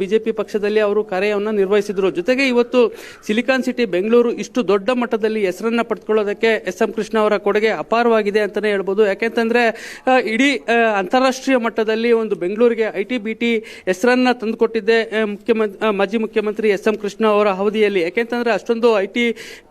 BJP ಪಕ್ಷದಲ್ಲಿ ಅವರು ಕಾರ್ಯವನ್ನು ನಿರ್ವಹಿಸಿದ್ರು. ಜೊತೆಗೆ ಇವತ್ತು ಸಿಲಿಕಾನ್ ಸಿಟಿ ಬೆಂಗಳೂರು ಇಷ್ಟು ದೊಡ್ಡ ಮಟ್ಟದಲ್ಲಿ ಹೆಸರನ್ನ ಪಡೆದುಕೊಳ್ಳೋದಕ್ಕೆ ಎಸ್.ಎಂ. ಕೃಷ್ಣ ಅವರ ಕೊಡುಗೆ ಅಪಾರವಾಗಿದೆ ಅಂತಾನೆ ಹೇಳ್ಬೋದು. ಯಾಕೆಂತಂದ್ರೆ ಇಡೀ ಅಂತಾರಾಷ್ಟ್ರೀಯ ಮಟ್ಟದಲ್ಲಿ ಒಂದು ಬೆಂಗಳೂರಿಗೆ ಐಟಿ ಹೆಸರನ್ನ ತಂದುಕೊಟ್ಟಿದ್ದೆ ಮಾಜಿ ಮುಖ್ಯಮಂತ್ರಿ ಎಸ್.ಎಂ. ಕೃಷ್ಣ ಅವರ ಅವಧಿಯಲ್ಲಿ. ಯಾಕೆಂತಂದ್ರೆ ಅಷ್ಟೊಂದು ಐಟಿ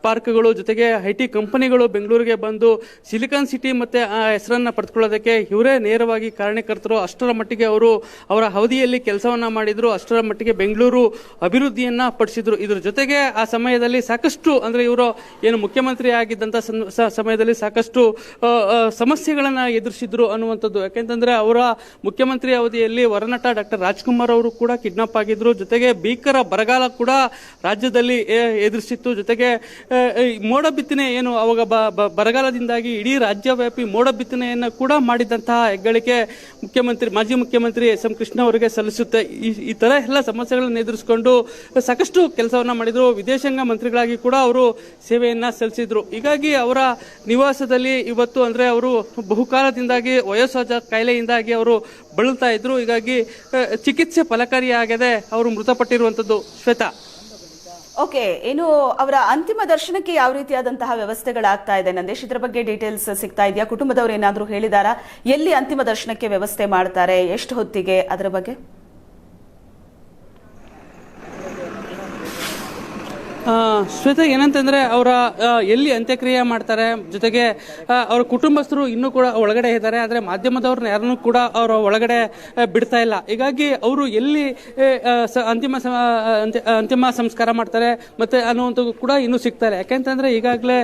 ಪಾರ್ಕ್ಗಳು ಜೊತೆಗೆ ಐಟಿ ಕಂಪನಿಗಳು ಬೆಂಗಳೂರಿಗೆ ಬಂದು ಸಿಲಿಕಾನ್ ಸಿಟಿ ಮತ್ತೆ ಆ ಹೆಸರನ್ನ ಪಡೆದುಕೊಳ್ಳೋದಕ್ಕೆ ಇವರೇ ನೇರವಾಗಿ ಕಾರಣಕರ್ತರು. ಅಷ್ಟರ ಮಟ್ಟಿಗೆ ಅವರು ಅವರ ಅವಧಿಯಲ್ಲಿ ಕೆಲಸವನ್ನ ಮಾಡಿದ್ರು. ಅಷ್ಟರ ಮಟ್ಟಿಗೆ ಬೆಂಗಳೂರು ಅಭಿವೃದ್ಧಿಯನ್ನ ಪಡಿಸಿದ್ರು. ಇದ್ರ ಜೊತೆಗೆ ಆ ಸಮಯದಲ್ಲಿ ಸಾಕಷ್ಟು ಅಂದ್ರೆ ಇವರು ಏನು ಮುಖ್ಯಮಂತ್ರಿ ಆಗಿದ್ದಂತ ಸಮಯದಲ್ಲಿ ಸಾಕಷ್ಟು ಸಮಸ್ಯೆಗಳನ್ನ ಎದುರಿಸಿದ್ರು ಅನ್ನುವಂಥದ್ದು. ಯಾಕೆಂತಂದ್ರೆ ಅವರ ಮುಖ್ಯಮಂತ್ರಿ ಅವಧಿಯಲ್ಲಿ ವರನಟ ಡಾಕ್ಟರ್ ರಾಜ್ಕುಮಾರ್ ಅವರು ಕೂಡ ಕಿಡ್ನಾಪ್ ಆಗಿದ್ರು. ಜೊತೆಗೆ ಭೀಕರ ಬರಗಾಲ ಕೂಡ ರಾಜ್ಯದಲ್ಲಿ ಎದುರಿಸಿತ್ತು. ಜೊತೆಗೆ ಮೋಡ ಬಿತ್ತನೆ ಏನು ಅವಾಗ ಬರಗಾಲದಿಂದಾಗಿ ಇಡೀ ರಾಜ್ಯವ್ಯಾಪಿ ಮೋಡ ಬಿತ್ತನೆಯನ್ನ ಕೂಡ ಮಾಡಿದಂತಹ ಹೆಗ್ಗಳಿಕೆ ಮಾಜಿ ಮುಖ್ಯಮಂತ್ರಿ ಎಸ್.ಎಂ. ಕೃಷ್ಣ ಅವರಿಗೆ ಸಲ್ಲಿಸುತ್ತೆ. ಈ ತರ ಎಲ್ಲ ಸಮಸ್ಯೆಗಳನ್ನು ಎದುರಿಸಿಕೊಂಡು ಸಾಕಷ್ಟು ಕೆಲಸವನ್ನ ಮಾಡಿದ್ರು. ವಿದೇಶಾಂಗ ಮಂತ್ರಿಗಳಾಗಿ ಕೂಡ ಅವರು ಸೇವೆಯನ್ನ ಸಲ್ಲಿಸಿದ್ರು. ಹೀಗಾಗಿ ಅವರ ನಿವಾಸದಲ್ಲಿ ಇವತ್ತು ಅಂದ್ರೆ ಅವರು ಬಹುಕಾಲದಿಂದಾಗಿ ವಯೋಸಹಜ ಕಾಯಿಲೆಯಿಂದಾಗಿ ಅವರು ಬಳಲ್ತಾ ಇದ್ರು. ಹೀಗಾಗಿ ಚಿಕಿತ್ಸೆ ಫಲಕಾರಿಯಾಗದೆ ಅವರು ಮೃತಪಟ್ಟಿರುವಂತದ್ದು. ಶ್ವೇತಾ, ಓಕೆ, ಇನ್ನು ಅವರ ಅಂತಿಮ ದರ್ಶನಕ್ಕೆ ಯಾವ ರೀತಿಯಾದಂತಹ ವ್ಯವಸ್ಥೆಗಳಾಗ್ತಾ ಇದೆ ನಂದೇಶ್, ಇದರ ಬಗ್ಗೆ ಡೀಟೇಲ್ಸ್ ಸಿಗ್ತಾ ಇದೆಯಾ? ಕುಟುಂಬದವರು ಏನಾದರೂ ಹೇಳಿದಾರಾ? ಎಲ್ಲಿ ಅಂತಿಮ ದರ್ಶನಕ್ಕೆ ವ್ಯವಸ್ಥೆ ಮಾಡ್ತಾರೆ, ಎಷ್ಟು ಹೊತ್ತಿಗೆ, ಅದರ ಬಗ್ಗೆ? ಶ್ವೇತಾ, ಏನಂತಂದ್ರೆ ಅವರ ಎಲ್ಲಿ ಅಂತ್ಯಕ್ರಿಯೆ ಮಾಡ್ತಾರೆ, ಜೊತೆಗೆ ಅವರ ಕುಟುಂಬಸ್ಥರು ಇನ್ನೂ ಕೂಡ ಒಳಗಡೆ ಇದ್ದಾರೆ. ಆದ್ರೆ ಮಾಧ್ಯಮದವ್ರನ್ನ ಯಾರನ್ನೂ ಕೂಡ ಅವರ ಒಳಗಡೆ ಬಿಡ್ತಾ ಇಲ್ಲ. ಹೀಗಾಗಿ ಅವರು ಎಲ್ಲಿ ಅಂತಿಮ ಸಂಸ್ಕಾರ ಮಾಡ್ತಾರೆ ಮತ್ತೆ ಅನ್ನುವಂಥದ್ದು ಕೂಡ ಇನ್ನೂ ಸಿಗ್ತಾ ಇಲ್ಲ. ಯಾಕೆಂತಂದ್ರೆ ಈಗಾಗಲೇ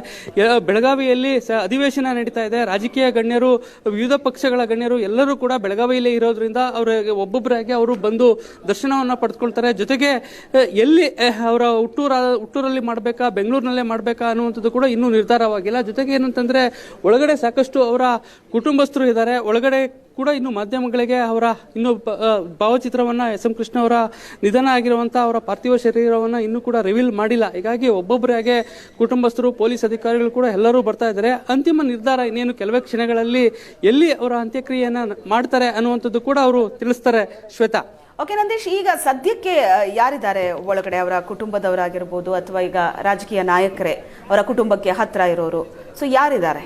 ಬೆಳಗಾವಿಯಲ್ಲಿ ಅಧಿವೇಶನ ನಡೀತಾ ಇದೆ. ರಾಜಕೀಯ ಗಣ್ಯರು, ವಿವಿಧ ಪಕ್ಷಗಳ ಗಣ್ಯರು ಎಲ್ಲರೂ ಕೂಡ ಬೆಳಗಾವಿಯಲ್ಲೇ ಇರೋದ್ರಿಂದ ಅವರಿಗೆ ಒಬ್ಬೊಬ್ಬರಾಗಿ ಅವರು ಬಂದು ದರ್ಶನವನ್ನ ಪಡೆದುಕೊಳ್ತಾರೆ. ಜೊತೆಗೆ ಎಲ್ಲಿ ಅವರ ಹುಟ್ಟೂರಲ್ಲಿ ಮಾಡಬೇಕಾ, ಬೆಂಗಳೂರಿನಲ್ಲೇ ಮಾಡಬೇಕಾ ಅನ್ನುವಂಥದ್ದು ಕೂಡ ಇನ್ನೂ ನಿರ್ಧಾರವಾಗಿಲ್ಲ. ಜೊತೆಗೆ ಏನಂತಂದ್ರೆ ಒಳಗಡೆ ಸಾಕಷ್ಟು ಅವರ ಕುಟುಂಬಸ್ಥರು ಇದ್ದಾರೆ. ಒಳಗಡೆ ಕೂಡ ಇನ್ನು ಮಾಧ್ಯಮಗಳಿಗೆ ಅವರ ಇನ್ನು ಭಾವಚಿತ್ರವನ್ನ ಎಸ್.ಎಂ. ಕೃಷ್ಣ ಅವರ ನಿಧನ ಆಗಿರುವಂತಹ ಅವರ ಪಾರ್ಥಿವ ಶರೀರವನ್ನ ಇನ್ನೂ ಕೂಡ ರಿವೀಲ್ ಮಾಡಿಲ್ಲ. ಹೀಗಾಗಿ ಒಬ್ಬೊಬ್ಬರಾಗೆ ಕುಟುಂಬಸ್ಥರು, ಪೊಲೀಸ್ ಅಧಿಕಾರಿಗಳು ಕೂಡ ಎಲ್ಲರೂ ಬರ್ತಾ ಇದ್ದಾರೆ. ಅಂತಿಮ ನಿರ್ಧಾರ ಇನ್ನೇನು ಕೆಲವೇ ಕ್ಷಣಗಳಲ್ಲಿ ಎಲ್ಲಿ ಅವರ ಅಂತ್ಯಕ್ರಿಯೆಯನ್ನ ಮಾಡ್ತಾರೆ ಅನ್ನುವಂಥದ್ದು ಕೂಡ ಅವರು ತಿಳಿಸ್ತಾರೆ. ಶ್ವೇತಾ. ಓಕೆ ನಂದೇಶ್, ಈಗ ಸದ್ಯಕ್ಕೆ ಯಾರಿದ್ದಾರೆ ಒಳಗಡೆ? ಅವರ ಕುಟುಂಬದವರಾಗಿರ್ಬೋದು ಅಥವಾ ಈಗ ರಾಜಕೀಯ ನಾಯಕರೇ ಅವರ ಕುಟುಂಬಕ್ಕೆ ಹತ್ರ ಇರೋರು, ಸೊ ಯಾರಿದ್ದಾರೆ?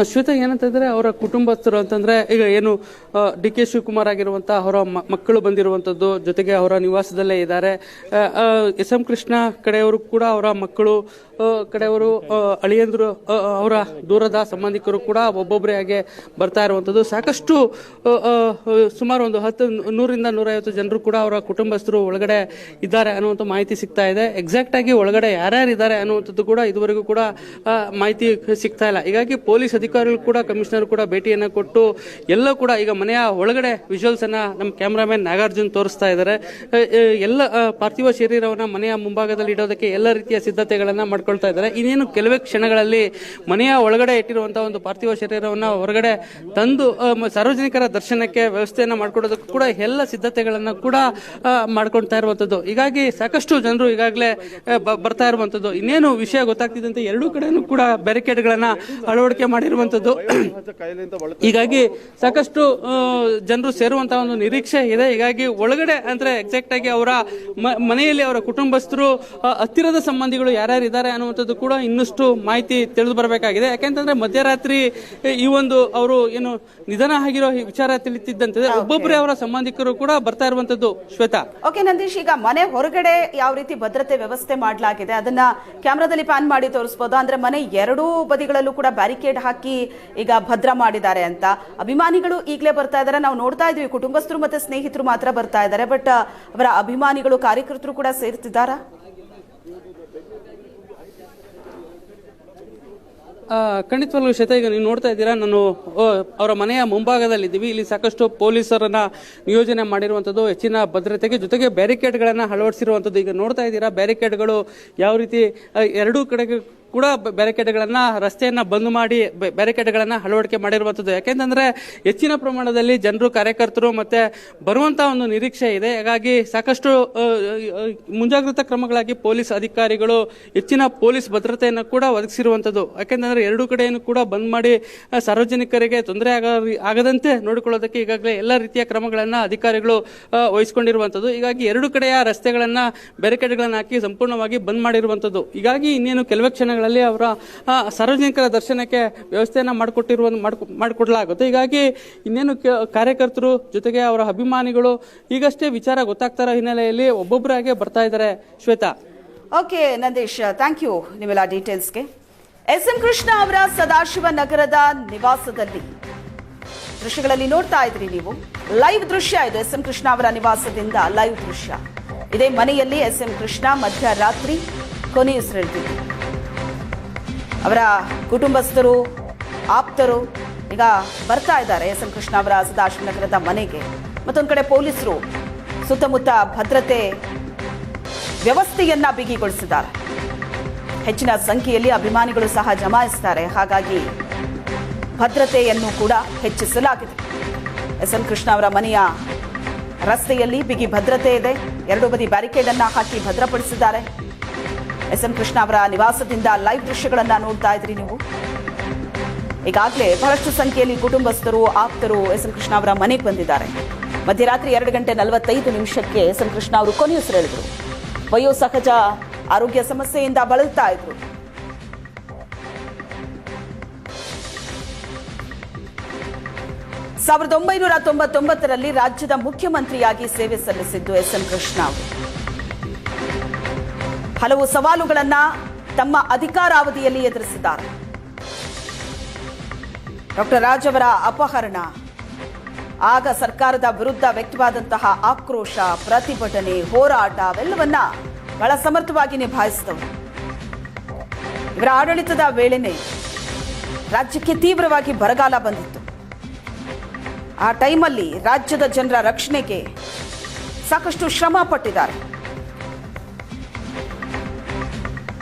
ಶ್ವೇತಾ, ಏನಂತಂದ್ರೆ ಅವರ ಕುಟುಂಬಸ್ಥರು ಅಂತಂದ್ರೆ ಈಗ ಏನು ಡಿ.ಕೆ. ಶಿವಕುಮಾರ್ ಆಗಿರುವಂತಹ ಅವರ ಮಕ್ಕಳು ಬಂದಿರುವಂತದ್ದು, ಜೊತೆಗೆ ಅವರ ನಿವಾಸದಲ್ಲೇ ಇದ್ದಾರೆ. ಎಸ್.ಎಂ. ಕೃಷ್ಣ ಕಡೆಯವರು ಕೂಡ ಅವರ ಮಕ್ಕಳು ಕಡೆಯವರು, ಅಳಿಯಂದ್ರು, ಅವರ ದೂರದ ಸಂಬಂಧಿಕರು ಕೂಡ ಒಬ್ಬೊಬ್ಬರೇ ಹಾಗೆ ಬರ್ತಾ ಇರುವಂತದ್ದು. ಸಾಕಷ್ಟು ಸುಮಾರು ಒಂದು 100ರಿಂದ 150 ಜನರು ಕೂಡ ಅವರ ಕುಟುಂಬಸ್ಥರು ಒಳಗಡೆ ಇದ್ದಾರೆ ಅನ್ನುವಂಥ ಮಾಹಿತಿ ಸಿಗ್ತಾ ಇದೆ. ಎಕ್ಸಾಕ್ಟ್ ಆಗಿ ಒಳಗಡೆ ಯಾರ್ಯಾರು ಇದ್ದಾರೆ ಅನ್ನುವಂಥದ್ದು ಕೂಡ ಇದುವರೆಗೂ ಕೂಡ ಮಾಹಿತಿ ಸಿಗ್ತಾ ಇಲ್ಲ. ಹೀಗಾಗಿ ಪೊಲೀಸ್ ಅಧಿಕಾರಿಗಳು ಕೂಡ, ಕಮಿಷನರ್ ಕೂಡ ಭೇಟಿಯನ್ನ ಕೊಟ್ಟು ಎಲ್ಲ ಕೂಡ ಈಗ ಮನೆಯ ಒಳಗಡೆ ವಿಜುವಲ್ಸ್ ಅನ್ನ ನಮ್ಮ ಕ್ಯಾಮರಾಮನ್ ನಾಗಾರ್ಜುನ್ ತೋರಿಸ್ತಾ ಇದ್ದಾರೆ. ಎಲ್ಲ ಪಾರ್ಥಿವ ಶರೀರವನ್ನ ಮನೆಯ ಮುಂಭಾಗದಲ್ಲಿ ಇಡೋದಕ್ಕೆ ಎಲ್ಲ ರೀತಿಯ ಸಿದ್ಧತೆಗಳನ್ನ ಮಾಡ್ಕೊಳ್ತಾ ಇದ್ದಾರೆ. ಇನ್ನೇನು ಕೆಲವೇ ಕ್ಷಣಗಳಲ್ಲಿ ಮನೆಯ ಒಳಗಡೆ ಇಟ್ಟಿರುವಂತಹ ಒಂದು ಪಾರ್ಥಿವ ಶರೀರವನ್ನ ಹೊರಗಡೆ ತಂದು ಸಾರ್ವಜನಿಕರ ದರ್ಶನಕ್ಕೆ ವ್ಯವಸ್ಥೆಯನ್ನ ಮಾಡ್ಕೊಡೋದಕ್ಕೂ ಕೂಡ ಎಲ್ಲ ಸಿದ್ಧತೆಗಳನ್ನ ಕೂಡ ಮಾಡ್ಕೊಳ್ತಾ ಇರುವಂತದ್ದು. ಹೀಗಾಗಿ ಸಾಕಷ್ಟು ಜನರು ಈಗಾಗಲೇ ಬರ್ತಾ ಇರುವಂತದ್ದು. ಇನ್ನೇನು ವಿಷಯ ಗೊತ್ತಾಗ್ತಿದ್ದಂತೆ ಎರಡೂ ಕಡೆನೂ ಕೂಡ ಬ್ಯಾರಿಕೇಡ್ಗಳನ್ನ ಅಳವಡಿಕೆ ಮಾಡಿರುವಂತದ್ದು. ಹೀಗಾಗಿ ಸಾಕಷ್ಟು ಜನರು ಸೇರುವಂತಹ ಒಂದು ನಿರೀಕ್ಷೆ ಇದೆ. ಹೀಗಾಗಿ ಒಳಗಡೆ ಅಂದ್ರೆ ಎಕ್ಸಾಕ್ಟ್ ಆಗಿ ಅವರ ಮನೆಯಲ್ಲಿ ಅವರ ಕುಟುಂಬಸ್ಥರು, ಹತ್ತಿರದ ಸಂಬಂಧಿಗಳು ಯಾರ್ಯಾರು ಇದ್ದಾರೆ ಅನ್ನುವಂಥದ್ದು ಕೂಡ ಇನ್ನಷ್ಟು ಮಾಹಿತಿ ತಿಳಿದು ಬರಬೇಕಾಗಿದೆ. ಯಾಕೆಂತಂದ್ರೆ ಮಧ್ಯರಾತ್ರಿ ಈ ಒಂದು ಅವರು ಏನು ನಿಧನ ಆಗಿರೋ ವಿಚಾರ ತಿಳಿತಿದ್ದಂತೆ ಒಬ್ಬೊಬ್ಬರೇ ಅವರ ಸಂಬಂಧಿಕರು ಕೂಡ ಬರ್ತಾ ಇರುವಂತದ್ದು. ಶ್ವೇತಾ. ಓಕೆ ನಂದೀಶ್, ಈಗ ಮನೆ ಹೊರಗಡೆ ಯಾವ ರೀತಿ ಭದ್ರತೆ ವ್ಯವಸ್ಥೆ ಮಾಡಲಾಗಿದೆ ಅದನ್ನ ಕ್ಯಾಮ್ರಾದಲ್ಲಿ ಪ್ಯಾನ್ ಮಾಡಿ ತೋರಿಸಬಹುದು? ಅಂದ್ರೆ ಮನೆ ಎರಡೂ ಬದಿಗಳಲ್ಲೂ ಕೂಡ ಬ್ಯಾರಿಕೇಡ್ ಹಾಕಿ ಈಗ ಭದ್ರ ಮಾಡಿದ್ದಾರೆ ಅಂತ. ಅಭಿಮಾನಿಗಳು ಈಗಲೇ ಬರ್ತಾ ಇದ್ದಾರೆ, ನಾವು ನೋಡ್ತಾ ಇದ್ವಿ. ಕುಟುಂಬಸ್ಥರು ಮತ್ತೆ ಸ್ನೇಹಿತರು ಮಾತ್ರ ಬರ್ತಾ ಇದ್ದಾರೆ, ಬಟ್ ಅವರ ಅಭಿಮಾನಿಗಳು, ಕಾರ್ಯಕರ್ತರು ಕೂಡ ಸೇರ್ತಿದ್ದಾರಾ? ಖಂಡಿತವಾಗ್ಲೂ ಶ್ವೇತಾ, ಈಗ ನೀವು ನೋಡ್ತಾ ಇದ್ದೀರಾ, ನಾನು ಅವರ ಮನೆಯ ಮುಂಭಾಗದಲ್ಲಿದ್ದೀವಿ. ಇಲ್ಲಿ ಸಾಕಷ್ಟು ಪೊಲೀಸರನ್ನ ನಿಯೋಜನೆ ಮಾಡಿರುವಂತದ್ದು ಹೆಚ್ಚಿನ ಭದ್ರತೆಗೆ, ಜೊತೆಗೆ ಬ್ಯಾರಿಕೇಡ್ಗಳನ್ನ ಅಳವಡಿಸಿರುವಂತದ್ದು. ಈಗ ನೋಡ್ತಾ ಇದ್ದೀರಾ ಬ್ಯಾರಿಕೇಡ್ಗಳು ಯಾವ ರೀತಿ ಎರಡೂ ಕಡೆಗೆ ಕೂಡ ಬ್ಯಾರಿಕೇಡ್ಗಳನ್ನ ರಸ್ತೆಯನ್ನ ಬಂದ್ ಮಾಡಿ ಬ್ಯಾರಿಕೇಡ್ಗಳನ್ನ ಅಳವಡಿಕೆ ಮಾಡಿರುವಂತದ್ದು. ಯಾಕೆಂತಂದ್ರೆ ಹೆಚ್ಚಿನ ಪ್ರಮಾಣದಲ್ಲಿ ಜನರು, ಕಾರ್ಯಕರ್ತರು ಮತ್ತೆ ಬರುವಂತ ಒಂದು ನಿರೀಕ್ಷೆ ಇದೆ. ಹಾಗಾಗಿ ಸಾಕಷ್ಟು ಮುಂಜಾಗ್ರತಾ ಕ್ರಮಗಳಾಗಿ ಪೊಲೀಸ್ ಅಧಿಕಾರಿಗಳು ಹೆಚ್ಚಿನ ಪೊಲೀಸ್ ಭದ್ರತೆಯನ್ನು ಕೂಡ ಒದಗಿಸಿರುವಂತದ್ದು. ಯಾಕೆಂತಂದ್ರೆ ಎರಡೂ ಕಡೆಯನ್ನು ಕೂಡ ಬಂದ್ ಮಾಡಿ ಸಾರ್ವಜನಿಕರಿಗೆ ತೊಂದರೆ ಆಗದಂತೆ ನೋಡಿಕೊಳ್ಳೋದಕ್ಕೆ ಈಗಾಗಲೇ ಎಲ್ಲ ರೀತಿಯ ಕ್ರಮಗಳನ್ನ ಅಧಿಕಾರಿಗಳು ವಹಿಸಿಕೊಂಡಿರುವಂತದ್ದು. ಹೀಗಾಗಿ ಎರಡು ಕಡೆಯ ರಸ್ತೆಗಳನ್ನ ಬ್ಯಾರಿಕೇಡ್ಗಳನ್ನ ಹಾಕಿ ಸಂಪೂರ್ಣವಾಗಿ ಬಂದ್ ಮಾಡಿರುವಂತದ್ದು. ಹೀಗಾಗಿ ಇನ್ನೇನು ಕೆಲವೇ ಕ್ಷಣಗಳಲ್ಲಿ ಅವರ ಸಾರ್ವಜನಿಕರ ದರ್ಶನಕ್ಕೆ ವ್ಯವಸ್ಥೆಯನ್ನ ಮಾಡಿಕೊಡಲಾಗುತ್ತೆ. ಹೀಗಾಗಿ ಇನ್ನೇನು ಕಾರ್ಯಕರ್ತರು ಜೊತೆಗೆ ಅವರ ಅಭಿಮಾನಿಗಳು ಈಗಷ್ಟೇ ವಿಚಾರ ಗೊತ್ತಾಗ್ತಾರ ಹಿನ್ನೆಲೆಯಲ್ಲಿ ಒಬ್ಬೊಬ್ಬರಾಗೆ ಬರ್ತಾ ಇದ್ದಾರೆ. Shweta. Okay Nandish, thank you ನಿಮ್ಮೆಲ್ಲ ಡೀಟೇಲ್ಸ್ಗೆ. ಎಸ್.ಎಂ. ಕೃಷ್ಣ ಅವರ ಸದಾಶಿವ ನಗರದ ನಿವಾಸದಲ್ಲಿ ದೃಶ್ಯಗಳಲ್ಲಿ ನೋಡ್ತಾ ಇದ್ರಿ ನೀವು. ಲೈವ್ ದೃಶ್ಯ ಇದು. ಎಸ್.ಎಂ. ಕೃಷ್ಣ ಅವರ ನಿವಾಸದಿಂದ ಲೈವ್ ದೃಶ್ಯ. ಇದೇ ಮನೆಯಲ್ಲಿ ಎಸ್.ಎಂ. ಕೃಷ್ಣ ಮಧ್ಯರಾತ್ರಿ ಕೊನೆಯುಸಿರೆಳೆದಿದ್ರು. ಅವರ ಕುಟುಂಬಸ್ಥರು, ಆಪ್ತರು ಈಗ ಬರ್ತಾ ಇದ್ದಾರೆ ಎಸ್.ಎಂ. ಕೃಷ್ಣ ಅವರ ಸದಾಶಿವ ನಗರದ ಮನೆಗೆ. ಮತ್ತೊಂದು ಕಡೆ ಪೊಲೀಸರು ಸುತ್ತಮುತ್ತ ಭದ್ರತೆ ವ್ಯವಸ್ಥೆಯನ್ನ ಬಿಗಿಗೊಳಿಸಿದ್ದಾರೆ. ಹೆಚ್ಚಿನ ಸಂಖ್ಯೆಯಲ್ಲಿ ಅಭಿಮಾನಿಗಳು ಸಹ ಜಮಾಯಿಸುತ್ತಾರೆ. ಹಾಗಾಗಿ ಭದ್ರತೆಯನ್ನು ಕೂಡ ಹೆಚ್ಚಿಸಲಾಗಿದೆ. ಎಸ್.ಎಂ. ಕೃಷ್ಣ ಅವರ ಮನೆಯ ರಸ್ತೆಯಲ್ಲಿ ಬಿಗಿ ಭದ್ರತೆ ಇದೆ. ಎರಡು ಬದಿ ಬ್ಯಾರಿಕೇಡ್ ಅನ್ನ ಹಾಕಿ ಭದ್ರಪಡಿಸಿದ್ದಾರೆ. ಎಸ್.ಎಂ. ಕೃಷ್ಣ ಅವರ ನಿವಾಸದಿಂದ ಲೈವ್ ದೃಶ್ಯಗಳನ್ನ ನೋಡ್ತಾ ಇದ್ರಿ ನೀವು. ಈಗಾಗಲೇ ಬಹಳಷ್ಟು ಸಂಖ್ಯೆಯಲ್ಲಿ ಕುಟುಂಬಸ್ಥರು, ಆಪ್ತರು ಎಸ್.ಎಂ. ಕೃಷ್ಣ ಅವರ ಮನೆಗೆ ಬಂದಿದ್ದಾರೆ. ಮಧ್ಯರಾತ್ರಿ 2:45 ಎಸ್.ಎಂ. ಕೃಷ್ಣ ಅವರು ಕೊನೆಯುಸಿರೆಳೆದರು. ವಯೋಸಹಜ ಆರೋಗ್ಯ ಸಮಸ್ಯೆಯಿಂದ ಬಳಲ್ತಾ ಇದ್ರು. ಸಾವಿರದ 1999ರಲ್ಲಿ ರಾಜ್ಯದ ಮುಖ್ಯಮಂತ್ರಿಯಾಗಿ ಸೇವೆ ಸಲ್ಲಿಸಿದ್ದು ಎಸ್.ಎಂ. ಕೃಷ್ಣ ಅವರು ಹಲವು ಸವಾಲುಗಳನ್ನ ತಮ್ಮ ಅಧಿಕಾರಾವಧಿಯಲ್ಲಿ ಎದುರಿಸಿದ್ದಾರೆ. ಡಾಕ್ಟರ್ ರಾಜ್ ಅವರ ಅಪಹರಣ, ಆಗ ಸರ್ಕಾರದ ವಿರುದ್ಧ ವ್ಯಕ್ತವಾದಂತಹ ಆಕ್ರೋಶ, ಪ್ರತಿಭಟನೆ, ಹೋರಾಟ ಅವೆಲ್ಲವನ್ನ ಬಹಳ ಸಮರ್ಥವಾಗಿ ನಿಭಾಯಿಸಿದವರು. ಇವರ ಆಡಳಿತದ ವೇಳೆನೆ ರಾಜ್ಯಕ್ಕೆ ತೀವ್ರವಾಗಿ ಬರಗಾಲ ಬಂದಿತ್ತು. ಆ ಟೈಮಲ್ಲಿ ರಾಜ್ಯದ ಜನರ ರಕ್ಷಣೆಗೆ ಸಾಕಷ್ಟು ಶ್ರಮ ಪಟ್ಟಿದ್ದಾರೆ.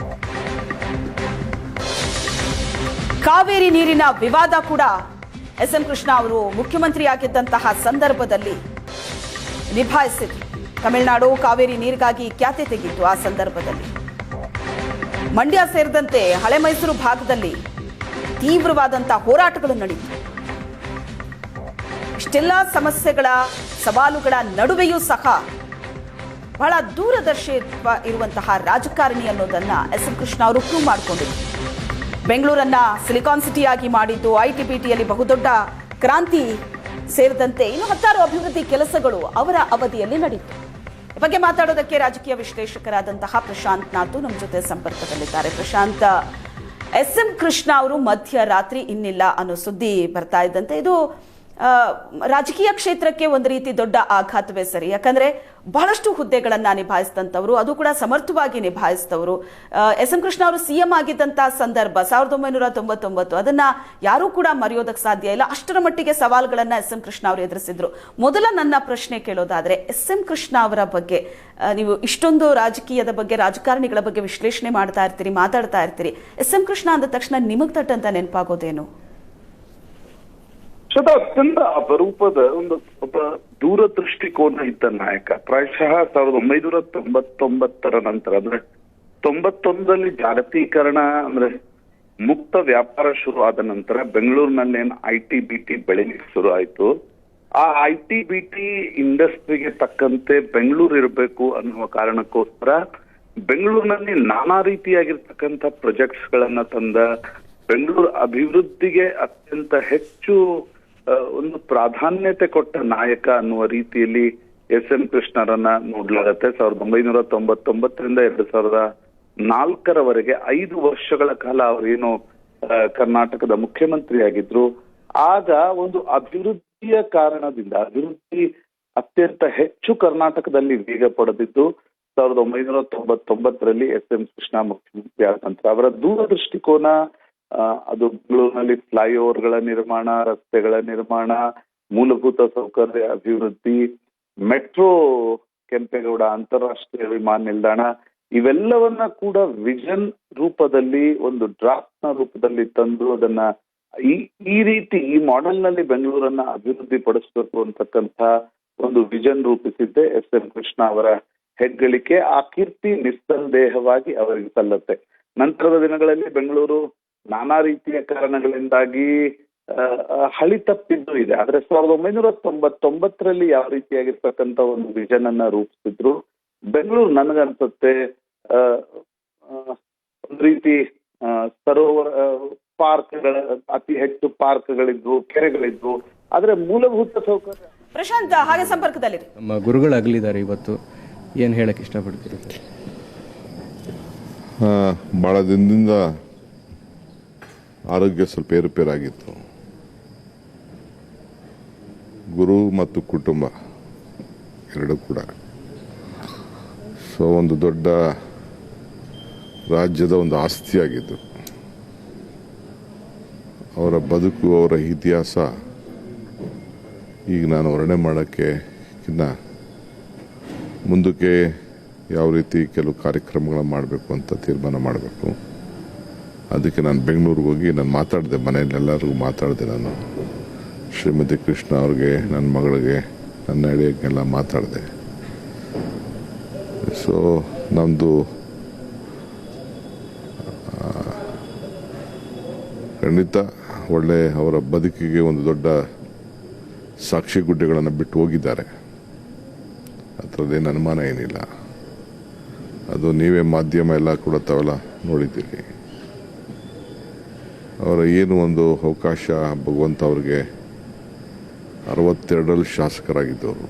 ಕಾವೇರಿ ನೀರಿನ ವಿವಾದ ಕೂಡ ಎಸ್.ಎಂ. ಕೃಷ್ಣ ಅವರು ಮುಖ್ಯಮಂತ್ರಿಯಾಗಿದ್ದಂತಹ ಸಂದರ್ಭದಲ್ಲಿ ನಿಭಾಯಿಸಿದ್ರು. ತಮಿಳುನಾಡು ಕಾವೇರಿ ನೀರಿಗಾಗಿ ಖ್ಯಾತೆ ತೆಗಿತ್ತು. ಆ ಸಂದರ್ಭದಲ್ಲಿ ಮಂಡ್ಯ ಸೇರಿದಂತೆ ಹಳೆ ಮೈಸೂರು ಭಾಗದಲ್ಲಿ ತೀವ್ರವಾದಂತಹ ಹೋರಾಟಗಳು ನಡೆಯಿತು. ಇಷ್ಟೆಲ್ಲ ಸಮಸ್ಯೆಗಳ, ಸವಾಲುಗಳ ನಡುವೆಯೂ ಸಹ ಬಹಳ ದೂರದರ್ಶಿತ್ವ ಇರುವಂತಹ ರಾಜಕಾರಣಿ ಅನ್ನೋದನ್ನ ಎಸ್.ಎಂ. ಕೃಷ್ಣ ಅವರು ಪ್ರೂವ್ ಮಾಡಿಕೊಂಡಿದ್ರು. ಬೆಂಗಳೂರನ್ನ ಸಿಲಿಕಾನ್ ಸಿಟಿಯಾಗಿ ಮಾಡಿದ್ದು, ಐಟಿ-ಬಿಟಿಯಲ್ಲಿ ಬಹುದೊಡ್ಡ ಕ್ರಾಂತಿ ಸೇರಿದಂತೆ ಇನ್ನು ಹತ್ತಾರು ಅಭಿವೃದ್ಧಿ ಕೆಲಸಗಳು ಅವರ ಅವಧಿಯಲ್ಲಿ ನಡೆಯಿತು. ಈ ಬಗ್ಗೆ ಮಾತಾಡೋದಕ್ಕೆ ರಾಜಕೀಯ ವಿಶ್ಲೇಷಕರಾದಂತಹ ಪ್ರಶಾಂತ್ ನಾತು ನಮ್ಮ ಜೊತೆ ಸಂಪರ್ಕದಲ್ಲಿದ್ದಾರೆ. ಪ್ರಶಾಂತ್, ಎಸ್.ಎಂ. ಕೃಷ್ಣ ಅವರು ಮಧ್ಯರಾತ್ರಿ ಇನ್ನಿಲ್ಲ ಅನ್ನೋ ಸುದ್ದಿ ಬರ್ತಾ ಇದ್ದಂತೆ ಇದು ರಾಜಕೀಯ ಕ್ಷೇತ್ರಕ್ಕೆ ಒಂದು ರೀತಿ ದೊಡ್ಡ ಆಘಾತವೇ ಸರಿ. ಯಾಕಂದ್ರೆ ಬಹಳಷ್ಟು ಹುದ್ದೆಗಳನ್ನ ನಿಭಾಯಿಸಿದಂಥವ್ರು, ಅದು ಕೂಡ ಸಮರ್ಥವಾಗಿ ನಿಭಾಯಿಸಿದವರು. ಎಸ್.ಎಂ. ಕೃಷ್ಣ ಅವರು ಸಿಎಂ ಆಗಿದ್ದಂತಹ ಸಂದರ್ಭ 1999, ಅದನ್ನ ಯಾರೂ ಕೂಡ ಮರೆಯೋದಕ್ಕೆ ಸಾಧ್ಯ ಇಲ್ಲ. ಅಷ್ಟರ ಮಟ್ಟಿಗೆ ಸವಾಲುಗಳನ್ನ ಎಸ್.ಎಂ. ಕೃಷ್ಣ ಅವರು ಎದುರಿಸಿದ್ರು. ಮೊದಲ ನನ್ನ ಪ್ರಶ್ನೆ ಕೇಳೋದಾದ್ರೆ, ಎಸ್.ಎಂ. ಕೃಷ್ಣ ಅವರ ಬಗ್ಗೆ ನೀವು ಇಷ್ಟೊಂದು ರಾಜಕೀಯದ ಬಗ್ಗೆ, ರಾಜಕಾರಣಿಗಳ ಬಗ್ಗೆ ವಿಶ್ಲೇಷಣೆ ಮಾಡ್ತಾ ಇರ್ತೀರಿ, ಮಾತಾಡ್ತಾ ಇರ್ತೀರಿ. ಎಸ್.ಎಂ. ಕೃಷ್ಣ ಅಂದ ತಕ್ಷಣ ನಿಮಗ್ ತಟ್ಟಂತ ನೆನಪಾಗೋದೇನು? ಅತ್ಯಂತ ಅಪರೂಪದ ಒಬ್ಬ ದೂರದೃಷ್ಟಿಕೋನ ಇದ್ದ ನಾಯಕ. ಪ್ರಾಯಶಃ 1999 ನಂತರ, ಅಂದ್ರೆ 91ರಲ್ಲಿ ಜಾಗತೀಕರಣ ಅಂದ್ರೆ ಮುಕ್ತ ವ್ಯಾಪಾರ ಶುರು ಆದ ನಂತರ ಬೆಂಗಳೂರಿನಲ್ಲಿ ಏನು ಐಟಿ-ಬಿಟಿ ಬೆಳಿಲಿಕ್ಕೆ ಶುರು ಆಯ್ತು. ಆ ಐಟಿ-ಬಿಟಿ ಇಂಡಸ್ಟ್ರಿಗೆ ತಕ್ಕಂತೆ ಬೆಂಗಳೂರು ಇರಬೇಕು ಅನ್ನುವ ಕಾರಣಕ್ಕೋಸ್ಕರ ಬೆಂಗಳೂರಿನಲ್ಲಿ ನಾನಾ ರೀತಿಯಾಗಿರ್ತಕ್ಕಂಥ ಪ್ರಾಜೆಕ್ಟ್ಸ್ ಗಳನ್ನ ತಂದ, ಬೆಂಗಳೂರು ಅಭಿವೃದ್ಧಿಗೆ ಅತ್ಯಂತ ಹೆಚ್ಚು ಒಂದು ಪ್ರಾಧಾನ್ಯತೆ ಕೊಟ್ಟ ನಾಯಕ ಅನ್ನುವ ರೀತಿಯಲ್ಲಿ ಎಸ್.ಎಂ. ಕೃಷ್ಣರನ್ನ ನೋಡ್ಲಾಗತ್ತೆ. 1999ರಿಂದ 2004ರವರೆಗೆ 5 ವರ್ಷಗಳ ಕಾಲ ಅವರೇನು ಕರ್ನಾಟಕದ ಮುಖ್ಯಮಂತ್ರಿ ಆಗಿದ್ರು. ಆಗ ಒಂದು ಅಭಿವೃದ್ಧಿಯ ಕಾರಣದಿಂದ ಅಭಿವೃದ್ಧಿ ಅತ್ಯಂತ ಹೆಚ್ಚು ಕರ್ನಾಟಕದಲ್ಲಿ ವೇಗ ಪಡೆದಿದ್ದು 1999ರಲ್ಲಿ ಎಸ್.ಎಂ. ಕೃಷ್ಣ ಮುಖ್ಯಮಂತ್ರಿ ಆದ ನಂತರ. ಅವರ ದೂರದೃಷ್ಟಿಕೋನ ಅದು ಬೆಂಗಳೂರಿನಲ್ಲಿ ಫ್ಲೈಓವರ್ಗಳ ನಿರ್ಮಾಣ, ರಸ್ತೆಗಳ ನಿರ್ಮಾಣ, ಮೂಲಭೂತ ಸೌಕರ್ಯ ಅಭಿವೃದ್ಧಿ, ಮೆಟ್ರೋ, ಕೆಂಪೇಗೌಡ ಅಂತಾರಾಷ್ಟ್ರೀಯ ವಿಮಾನ ನಿಲ್ದಾಣ, ಇವೆಲ್ಲವನ್ನ ಕೂಡ ವಿಷನ್ ರೂಪದಲ್ಲಿ, ಒಂದು ಡ್ರಾಫ್ಟ್ ನ ರೂಪದಲ್ಲಿ ತಂದು ಅದನ್ನ ಈ ರೀತಿ ಈ ಮಾಡೆಲ್ ನಲ್ಲಿ ಬೆಂಗಳೂರನ್ನ ಅಭಿವೃದ್ಧಿ ಪಡಿಸಬೇಕು ಅಂತಕ್ಕಂಥ ಒಂದು ವಿಷನ್ ರೂಪಿಸಿದ್ದೆ ಎಸ್.ಎಂ. ಕೃಷ್ಣ ಅವರ ಹೆಗ್ಗಳಿಕೆ. ಆ ಕೀರ್ತಿ ನಿಸ್ಸಂದೇಹವಾಗಿ ಅವರಿಗೆ ಸಲ್ಲತ್ತೆ. ನಂತರದ ದಿನಗಳಲ್ಲಿ ಬೆಂಗಳೂರು ನಾನಾ ರೀತಿಯ ಕಾರಣಗಳಿಂದಾಗಿ ಹಳಿ ತಪ್ಪಿದ್ದು ಇದೆ. ಆದ್ರೆ 1999ರಲ್ಲಿ ಯಾವ ರೀತಿಯಾಗಿರ್ತಕ್ಕಂಥ ಒಂದು ವಿಷನ್ ಅನ್ನ ರೂಪಿಸಿದ್ರು, ಬೆಂಗಳೂರು ನನಗನ್ಸುತ್ತೆ ಒಂದು ರೀತಿ ಸರೋವರ ಪಾರ್ಕ್ಗಳ, ಅತಿ ಹೆಚ್ಚು ಪಾರ್ಕ್ಗಳಿದ್ವು, ಕೆರೆಗಳಿದ್ವು, ಆದ್ರೆ ಮೂಲಭೂತ ಸೌಕರ್ಯ. ಪ್ರಶಾಂತ್ ಹಾಗೆ ಸಂಪರ್ಕದಲ್ಲಿ ನಮ್ಮ ಗುರುಗಳಾಗಲಿದ್ದಾರೆ. ಇವತ್ತು ಏನು ಹೇಳಕ್ ಇಷ್ಟಪಡ್ತೀರಿ? ಭಾಳ ದಿನದಿಂದ ಆರೋಗ್ಯ ಸ್ವಲ್ಪ ಏರುಪೇರಾಗಿತ್ತು. ಗುರು ಮತ್ತು ಕುಟುಂಬ ಎರಡೂ ಕೂಡ. ಸೊ ಒಂದು ದೊಡ್ಡ ರಾಜ್ಯದ ಒಂದು ಆಸ್ತಿಯಾಗಿದ್ದು, ಅವರ ಬದುಕು, ಅವರ ಇತಿಹಾಸ ಈಗ ನಾನು ವರ್ಣನೆ ಮಾಡೋಕ್ಕಿಂತ ಮುಂದಕ್ಕೆ ಯಾವ ರೀತಿ ಕೆಲವು ಕಾರ್ಯಕ್ರಮಗಳನ್ನ ಮಾಡಬೇಕು ಅಂತ ತೀರ್ಮಾನ ಮಾಡಬೇಕು. ಅದಕ್ಕೆ ನಾನು ಬೆಂಗಳೂರಿಗೆ ಹೋಗಿ ನಾನು ಮಾತಾಡಿದೆ, ಮನೆಯಲ್ಲಿ ಎಲ್ಲರಿಗೂ ಮಾತಾಡಿದೆ. ನಾನು ಶ್ರೀಮತಿ ಕೃಷ್ಣ ಅವ್ರಿಗೆ, ನನ್ನ ಮಗಳಿಗೆ, ನನ್ನ ಅಳಿಯಂಗೆಲ್ಲ ಮಾತಾಡಿದೆ. ಸೊ ನಮ್ಮದು ಖಂಡಿತ ಒಳ್ಳೆ ಅವರ ಬದುಕಿಗೆ ಒಂದು ದೊಡ್ಡ ಸಾಕ್ಷಿ ಗುಡ್ಡೆಗಳನ್ನು ಬಿಟ್ಟು ಹೋಗಿದ್ದಾರೆ. ಅದರದ್ದೇನು ಅನುಮಾನ ಏನಿಲ್ಲ. ಅದು ನೀವೇ ಮಾಧ್ಯಮ ಎಲ್ಲ ಕೂಡ ತಾವೆಲ್ಲ ನೋಡಿದ್ದೀರಿ. ಅವರ ಏನು ಒಂದು ಅವಕಾಶ ಭಗವಂತ ಅವ್ರಿಗೆ 62ರಲ್ಲಿ ಶಾಸಕರಾಗಿದ್ದವರು,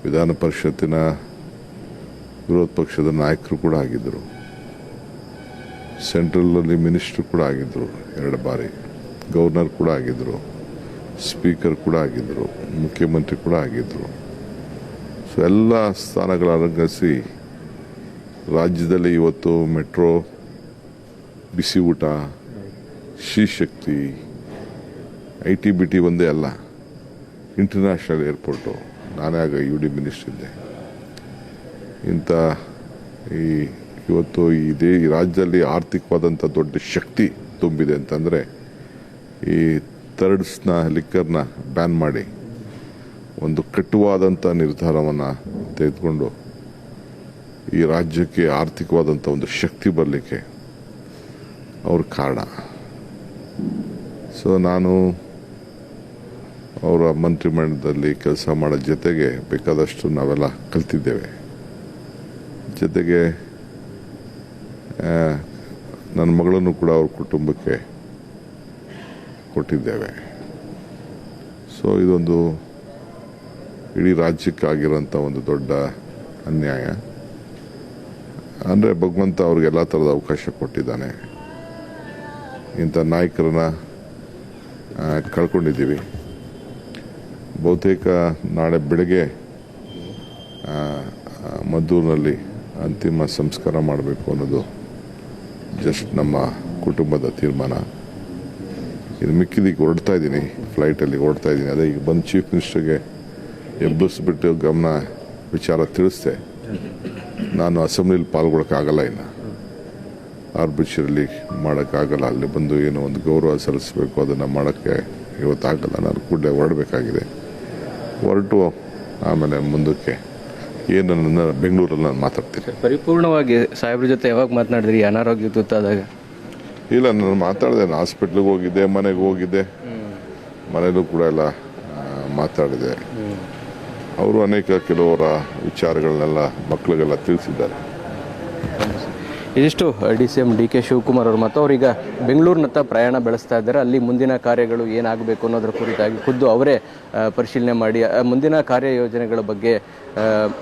ವಿಧಾನ ಪರಿಷತ್ತಿನ ವಿರೋಧ ಪಕ್ಷದ ನಾಯಕರು ಕೂಡ ಆಗಿದ್ದರು, ಸೆಂಟ್ರಲಲ್ಲಿ ಮಿನಿಸ್ಟರ್ ಕೂಡ ಆಗಿದ್ದರು, 2 ಬಾರಿ ಗವರ್ನರ್ ಕೂಡ ಆಗಿದ್ದರು, ಸ್ಪೀಕರ್ ಕೂಡ ಆಗಿದ್ದರು, ಮುಖ್ಯಮಂತ್ರಿ ಕೂಡ ಆಗಿದ್ದರು. ಸೊ ಎಲ್ಲ ಸ್ಥಾನಗಳ ಅಲಂಕರಿಸಿ ರಾಜ್ಯದಲ್ಲಿ ಇವತ್ತು ಮೆಟ್ರೋ, ಬಿಸಿ ಊಟ, ಶ್ರೀಶಕ್ತಿ, ITBT ಒಂದೇ ಅಲ್ಲ, ಇಂಟರ್ನ್ಯಾಷನಲ್ ಏರ್ಪೋರ್ಟು, ನಾನೇ ಆಗ UD ಮಿನಿಸ್ಟರ್ ಇದ್ದೆ. ಇಂಥ ಇವತ್ತು ಈ ರಾಜ್ಯದಲ್ಲಿ ಆರ್ಥಿಕವಾದಂಥ ದೊಡ್ಡ ಶಕ್ತಿ ತುಂಬಿದೆ ಅಂತಂದರೆ, ಈ ಥರ್ಡ್ಸ್ನ ಲಿಕ್ಕರ್ನ ಬ್ಯಾನ್ ಮಾಡಿ ಒಂದು ಕಟ್ಟುವಾದಂಥ ನಿರ್ಧಾರವನ್ನು ತೆಗೆದುಕೊಂಡು ಈ ರಾಜ್ಯಕ್ಕೆ ಆರ್ಥಿಕವಾದಂಥ ಒಂದು ಶಕ್ತಿ ಬರಲಿಕ್ಕೆ ಅವ್ರ ಕಾರಣ. ಸೊ ನಾನು ಅವರ ಮಂತ್ರಿಮಂಡಲದಲ್ಲಿ ಕೆಲಸ ಮಾಡೋ ಜೊತೆಗೆ ಬೇಕಾದಷ್ಟು ನಾವೆಲ್ಲ ಕಲ್ತಿದ್ದೇವೆ. ಜೊತೆಗೆ ನನ್ನ ಮಗಳನ್ನು ಕೂಡ ಅವ್ರ ಕುಟುಂಬಕ್ಕೆ ಕೊಟ್ಟಿದ್ದೇವೆ. ಸೊ ಇದೊಂದು ಇಡೀ ರಾಜ್ಯಕ್ಕಾಗಿರೋಂಥ ಒಂದು ದೊಡ್ಡ ಅನ್ಯಾಯ. ಅಂದರೆ ಭಗವಂತ ಅವ್ರಿಗೆ ಎಲ್ಲ ಥರದ ಅವಕಾಶ ಕೊಟ್ಟಿದ್ದಾನೆ. ಇಂಥ ನಾಯಕರನ್ನ ಕಳ್ಕೊಂಡಿದ್ದೀವಿ. ಬಹುತೇಕ ನಾಳೆ ಬೆಳಗ್ಗೆ ಮದ್ದೂರಿನಲ್ಲಿ ಅಂತಿಮ ಸಂಸ್ಕಾರ ಮಾಡಬೇಕು ಅನ್ನೋದು ಜಸ್ಟ್ ನಮ್ಮ ಕುಟುಂಬದ ತೀರ್ಮಾನ. ಇದು ಮಿಕ್ಕಿದಕ್ಕೆ ಹೊರಡ್ತಾ ಇದ್ದೀನಿ, ಫ್ಲೈಟಲ್ಲಿ ಹೊರಡ್ತಾ ಇದ್ದೀನಿ. ಅದೇ ಈಗ ಬಂದು ಚೀಫ್ ಮಿನಿಸ್ಟರ್ಗೆ ಎಬ್ಬರಿಸ್ಬಿಟ್ಟು ಗಮನ ವಿಚಾರ ತಿಳಿಸ್ದೆ. ನಾನು ಅಸೆಂಬ್ಲಿಲಿ ಪಾಲ್ಗೊಳ್ಳೋಕ್ಕಾಗಲ್ಲ, ಇನ್ನು ಆರ್ಬಿಟ್ರಲ್ಲಿ ಮಾಡೋಕ್ಕಾಗಲ್ಲ. ಅಲ್ಲಿ ಬಂದು ಏನೋ ಒಂದು ಗೌರವ ಸಲ್ಲಿಸಬೇಕು, ಅದನ್ನು ಮಾಡೋಕ್ಕೆ ಇವತ್ತಾಗಲ್ಲ. ನಾನು ಕೂಡಲೇ ಹೊರಡಬೇಕಾಗಿದೆ. ಹೊರಟು ಆಮೇಲೆ ಮುಂದಕ್ಕೆ ಏನು ಬೆಂಗಳೂರಲ್ಲಿ ನಾನು ಮಾತಾಡ್ತೀನಿ. ಪರಿಪೂರ್ಣವಾಗಿ ಸಾಹೇಬ್ರ ಜೊತೆ ಯಾವಾಗ ಮಾತನಾಡಿದ್ರಿ ಅನಾರೋಗ್ಯ ತುತ್ತಾದಾಗ? ಇಲ್ಲ, ನಾನು ಮಾತಾಡಿದೆ. ನಾನು ಹಾಸ್ಪಿಟ್ಲಿಗೆ ಹೋಗಿದ್ದೆ, ಮನೆಗೆ ಹೋಗಿದ್ದೆ, ಮನೇಲೂ ಕೂಡ ಎಲ್ಲ ಮಾತಾಡಿದೆ. ಅವರು ಅನೇಕ ಕೆಲವರ ವಿಚಾರಗಳನ್ನೆಲ್ಲ ಮಕ್ಕಳಿಗೆಲ್ಲ ತಿಳಿಸಿದ್ದಾರೆ. ಇದಿಷ್ಟು DCM DK ಶಿವಕುಮಾರ್ ಅವರು. ಮತ್ತು ಅವರೀಗ ಬೆಂಗಳೂರಿನತ್ತ ಪ್ರಯಾಣ ಬೆಳೆಸ್ತಾ ಇದ್ದಾರೆ. ಅಲ್ಲಿ ಮುಂದಿನ ಕಾರ್ಯಗಳು ಏನಾಗಬೇಕು ಅನ್ನೋದ್ರ ಕುರಿತಾಗಿ ಖುದ್ದು ಅವರೇ ಪರಿಶೀಲನೆ ಮಾಡಿ ಮುಂದಿನ ಕಾರ್ಯಯೋಜನೆಗಳ ಬಗ್ಗೆ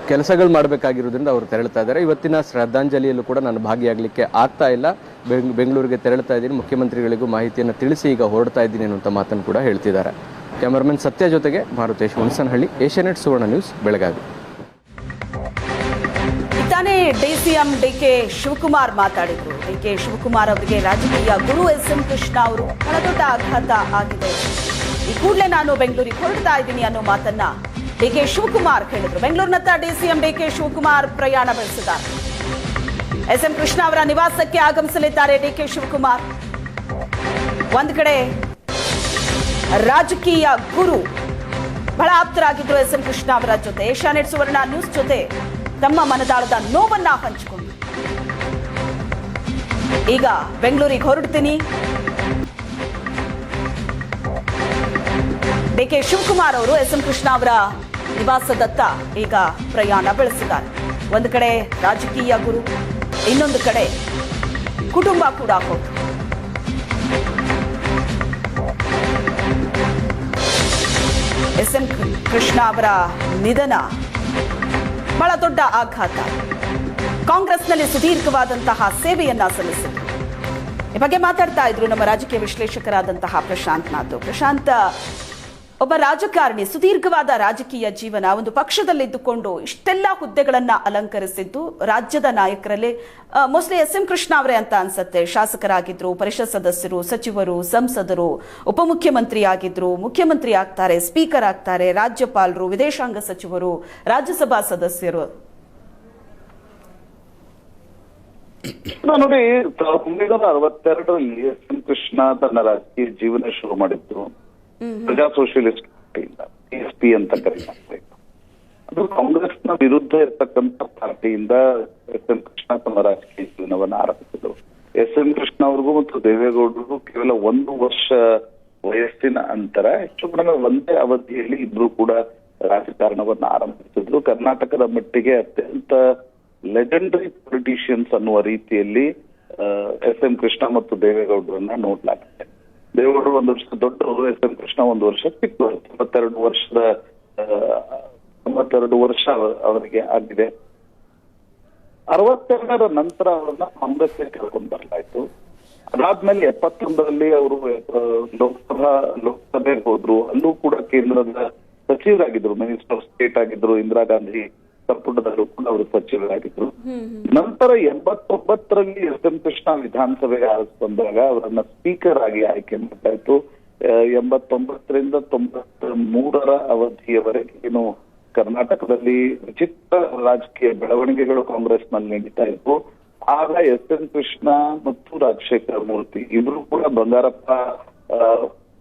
ಕೆಲಸಗಳು ಮಾಡಬೇಕಾಗಿರೋದ್ರಿಂದ ಅವರು ತೆರಳ್ತಾ ಇದ್ದಾರೆ. ಇವತ್ತಿನ ಶ್ರದ್ಧಾಂಜಲಿಯಲ್ಲೂ ಕೂಡ ನಾನು ಭಾಗಿಯಾಗಲಿಕ್ಕೆ ಆಗ್ತಾ ಇಲ್ಲ, ಬೆಂಗಳೂರಿಗೆ ತೆರಳ್ತಾ ಇದ್ದೀನಿ, ಮುಖ್ಯಮಂತ್ರಿಗಳಿಗೂ ಮಾಹಿತಿಯನ್ನು ತಿಳಿಸಿ ಈಗ ಹೊರಡ್ತಾ ಇದ್ದೀನಿ ಅನ್ನುವಂಥ ಮಾತನ್ನು ಕೂಡ ಹೇಳ್ತಿದ್ದಾರೆ. ಕ್ಯಾಮರಾಮನ್ ಸತ್ಯ ಜೊತೆಗೆ ಮಾರುತೇಶ್ ಹುಣಸನಹಳ್ಳಿ, ಏಷ್ಯಾನೆಟ್ ಸುವರ್ಣ ನ್ಯೂಸ್, ಬೆಳಗಾವಿ. ತಾನೇ DCM DK ಶಿವಕುಮಾರ್ ಮಾತಾಡಿದ್ರು. DK ಶಿವಕುಮಾರ್ ಅವರಿಗೆ ರಾಜಕೀಯ ಗುರು S.M. ಕೃಷ್ಣ ಅವರು ಬಹಳ ದೊಡ್ಡ ಆಘಾತ ಆಗಿದೆ, ಈ ಕೂಡಲೇ ನಾನು ಬೆಂಗಳೂರಿಗೆ ಹೊರಡ್ತಾ ಇದ್ದೀನಿ ಅನ್ನೋ ಮಾತನ್ನ DK ಶಿವಕುಮಾರ್ ಹೇಳಿದ್ರು. ಬೆಂಗಳೂರಿನತ್ತ DCM DK ಶಿವಕುಮಾರ್ ಪ್ರಯಾಣ ಬೆಳೆಸಿದ್ದಾರೆ. ಎಸ್.ಎಂ. ಕೃಷ್ಣ ಅವರ ನಿವಾಸಕ್ಕೆ ಆಗಮಿಸಲಿದ್ದಾರೆ ಡಿಕೆ ಶಿವಕುಮಾರ್. ಒಂದ್ ಕಡೆ ರಾಜಕೀಯ ಗುರು ಬಹಳ ಆಪ್ತರಾಗಿದ್ರು ಎಸ್.ಎಂ. ಕೃಷ್ಣ ಅವರ ಜೊತೆ ಏಷ್ಯಾನೆಟ್ ಸುವರ್ಣ ನ್ಯೂಸ್ ಜೊತೆ ತಮ್ಮ ಮನದಾಳದ ನೋವನ್ನ ಹಂಚಿಕೊಂಡು ಈಗ ಬೆಂಗಳೂರಿಗೆ ಹೊರಡ್ತೀನಿ. ಡಿಕೆ ಶಿವಕುಮಾರ್ ಅವರು ಎಸ್.ಎಂ. ಕೃಷ್ಣ ಅವರ ನಿವಾಸದತ್ತ ಈಗ ಪ್ರಯಾಣ ಬೆಳೆಸಿದ್ದಾರೆ. ಒಂದು ಕಡೆ ರಾಜಕೀಯ ಗುರು, ಇನ್ನೊಂದು ಕಡೆ ಕುಟುಂಬ ಕೂಡ ಹೌದು. ಎಸ್.ಎಂ. ಕೃಷ್ಣ ಅವರ ನಿಧನ ಬಹಳ ದೊಡ್ಡ ಆಘಾತ. ಕಾಂಗ್ರೆಸ್ನಲ್ಲಿ ಸುದೀರ್ಘವಾದಂತಹ ಸೇವೆಯನ್ನ ಸಲ್ಲಿಸಿದ್ರು. ಈ ಬಗ್ಗೆ ಮಾತಾಡ್ತಾ ಇದ್ರು ನಮ್ಮ ರಾಜಕೀಯ ವಿಶ್ಲೇಷಕರಾದಂತಹ ಪ್ರಶಾಂತ್ ನಾಥ್. ಪ್ರಶಾಂತ್, ಒಬ್ಬ ರಾಜಕಾರಣಿ, ಸುದೀರ್ಘವಾದ ರಾಜಕೀಯ ಜೀವನ, ಒಂದು ಪಕ್ಷದಲ್ಲಿದ್ದುಕೊಂಡು ಇಷ್ಟೆಲ್ಲ ಹುದ್ದೆಗಳನ್ನ ಅಲಂಕರಿಸಿದ್ದು ರಾಜ್ಯದ ನಾಯಕರಲ್ಲಿ ಮೋಸ್ಟ್ಲಿ ಎಸ್.ಎಂ. ಕೃಷ್ಣ ಅವರೇ ಅಂತ ಅನ್ಸುತ್ತೆ. ಶಾಸಕರಾಗಿದ್ರು, ಪರಿಷತ್ ಸದಸ್ಯರು, ಸಚಿವರು, ಸಂಸದರು, ಉಪಮುಖ್ಯಮಂತ್ರಿ ಆಗಿದ್ರು, ಮುಖ್ಯಮಂತ್ರಿ ಆಗ್ತಾರೆ, ಸ್ಪೀಕರ್ ಆಗ್ತಾರೆ, ರಾಜ್ಯಪಾಲರು, ವಿದೇಶಾಂಗ ಸಚಿವರು, ರಾಜ್ಯಸಭಾ ಸದಸ್ಯರು. ನೋಡಿ, 1962ರಲ್ಲಿ ಎಸ್.ಎಂ. ಕೃಷ್ಣ ತನ್ನ ರಾಜಕೀಯ ಜೀವನ ಶುರು ಮಾಡಿದ್ರು ಪ್ರಜಾ ಸೋಷಿಯಲಿಸ್ಟ್ ಪಾರ್ಟಿಯಿಂದ, PSP ಅಂತ ಕರೀತಾರೆ. ಅದು ಕಾಂಗ್ರೆಸ್ನ ವಿರುದ್ಧ ಇರ್ತಕ್ಕಂಥ ಪಾರ್ಟಿಯಿಂದ ಎಸ್.ಎಂ. ಕೃಷ್ಣ ತಮ್ಮ ರಾಜಕೀಯ ಜೀವನವನ್ನು ಆರಂಭಿಸಿದರು. ಎಸ್.ಎಂ. ಕೃಷ್ಣ ಅವ್ರಿಗೂ ಮತ್ತು ದೇವೇಗೌಡರಿಗೂ ಕೇವಲ 1 ವರ್ಷ ವಯಸ್ಸಿನ ಅಂತರ, ಹೆಚ್ಚು ಕಡಿಮೆ ಒಂದೇ ಅವಧಿಯಲ್ಲಿ ಇಬ್ರು ಕೂಡ ರಾಜಕಾರಣವನ್ನು ಆರಂಭಿಸಿದ್ರು. ಕರ್ನಾಟಕದ ಮಟ್ಟಿಗೆ ಅತ್ಯಂತ ಲೆಜೆಂಡರಿ ಪೊಲಿಟಿಷಿಯನ್ಸ್ ಅನ್ನುವ ರೀತಿಯಲ್ಲಿ ಎಸ್.ಎಂ. ಕೃಷ್ಣ ಮತ್ತು ದೇವೇಗೌಡರನ್ನ ನೋಡ್ಲಾಗುತ್ತೆ. ದೇವೇಗೌಡರು 1 ವರ್ಷ ದೊಡ್ಡವರು, ಎಸ್.ಎಂ. ಕೃಷ್ಣ 1 ವರ್ಷ ಚಿಕ್ಕವರು. 92 ವರ್ಷ ಅವರಿಗೆ ಆಗಿದೆ. 62ರ ನಂತರ ಅವರನ್ನ ಕಾಂಗ್ರೆಸ್ಗೆ ಕರ್ಕೊಂಡು ಬರಲಾಯ್ತು. ಅದಾದ್ಮೇಲೆ 71ರಲ್ಲಿ ಅವರು ಲೋಕಸಭೆಗೆ ಹೋದ್ರು. ಅಲ್ಲೂ ಕೂಡ ಕೇಂದ್ರದ ಸಚಿವರಾಗಿದ್ರು, ಮಿನಿಸ್ಟರ್ ಆಫ್ ಸ್ಟೇಟ್ ಆಗಿದ್ರು. ಇಂದಿರಾ ಗಾಂಧಿ ಸಂಪುಟದಲ್ಲೂ ಕೂಡ ಅವರು ಸಚಿವರಾಗಿದ್ರು. ನಂತರ 89ರಲ್ಲಿ ಎಸ್.ಎಂ. ಕೃಷ್ಣ ವಿಧಾನಸಭೆಗೆ ಬಂದಾಗ ಅವರನ್ನ ಸ್ಪೀಕರ್ ಆಗಿ ಆಯ್ಕೆ ಮಾಡಲಾಯಿತು. 89ರಿಂದ 93ರ ಅವಧಿಯವರೆಗೆ ಏನು ಕರ್ನಾಟಕದಲ್ಲಿ ವಿಚಿತ್ರ ರಾಜಕೀಯ ಬೆಳವಣಿಗೆಗಳು ಕಾಂಗ್ರೆಸ್ನಲ್ಲಿ ನಡೀತಾ ಇತ್ತು. ಆಗ ಎಸ್.ಎಂ. ಕೃಷ್ಣ ಮತ್ತು ರಾಜಶೇಖರ ಮೂರ್ತಿ ಇಬ್ರು ಕೂಡ ಬಂಗಾರಪ್ಪ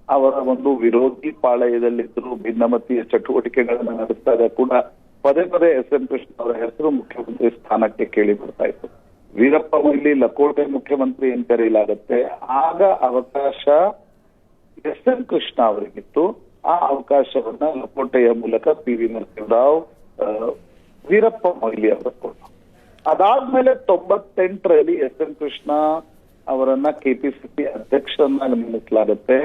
ಅವರ ಒಂದು ವಿರೋಧಿ ಪಾಳಯದಲ್ಲಿದ್ದರು. ಭಿನ್ನಮತೀಯ ಚಟುವಟಿಕೆಗಳನ್ನ ನಡೆಸಿದಾಗ ಕೂಡ ಪದೇ ಪದೇ ಎಸ್.ಎಂ. ಕೃಷ್ಣ ಅವರ ಹೆಸರು ಮುಖ್ಯಮಂತ್ರಿ ಸ್ಥಾನಕ್ಕೆ ಕೇಳಿ ಬರ್ತಾ ಇತ್ತು. ವೀರಪ್ಪ ಮೊಯ್ಲಿ ಲಕೋಟೆ ಮುಖ್ಯಮಂತ್ರಿ ಏನ್ ಕರೆಯಲಾಗುತ್ತೆ, ಆಗ ಅವಕಾಶ ಎಸ್.ಎಂ. ಕೃಷ್ಣ ಅವರಿಗಿತ್ತು. ಆ ಅವಕಾಶವನ್ನ ಲಕೋಟೆಯ ಮೂಲಕ ಪಿ.ವಿ. ನರಸಿಂಹರಾವ್ ವೀರಪ್ಪ ಮೊಯ್ಲಿ ಅವರು ಕೊಟ್ಟರು. ಅದಾದ್ಮೇಲೆ 98ರಲ್ಲಿ ಎಸ್.ಎಂ. ಕೃಷ್ಣ ಅವರನ್ನ ಕೆಪಿಸಿಸಿ ಅಧ್ಯಕ್ಷರನ್ನಾಗಿ ನೇಮಿಸಲಾಗುತ್ತೆ.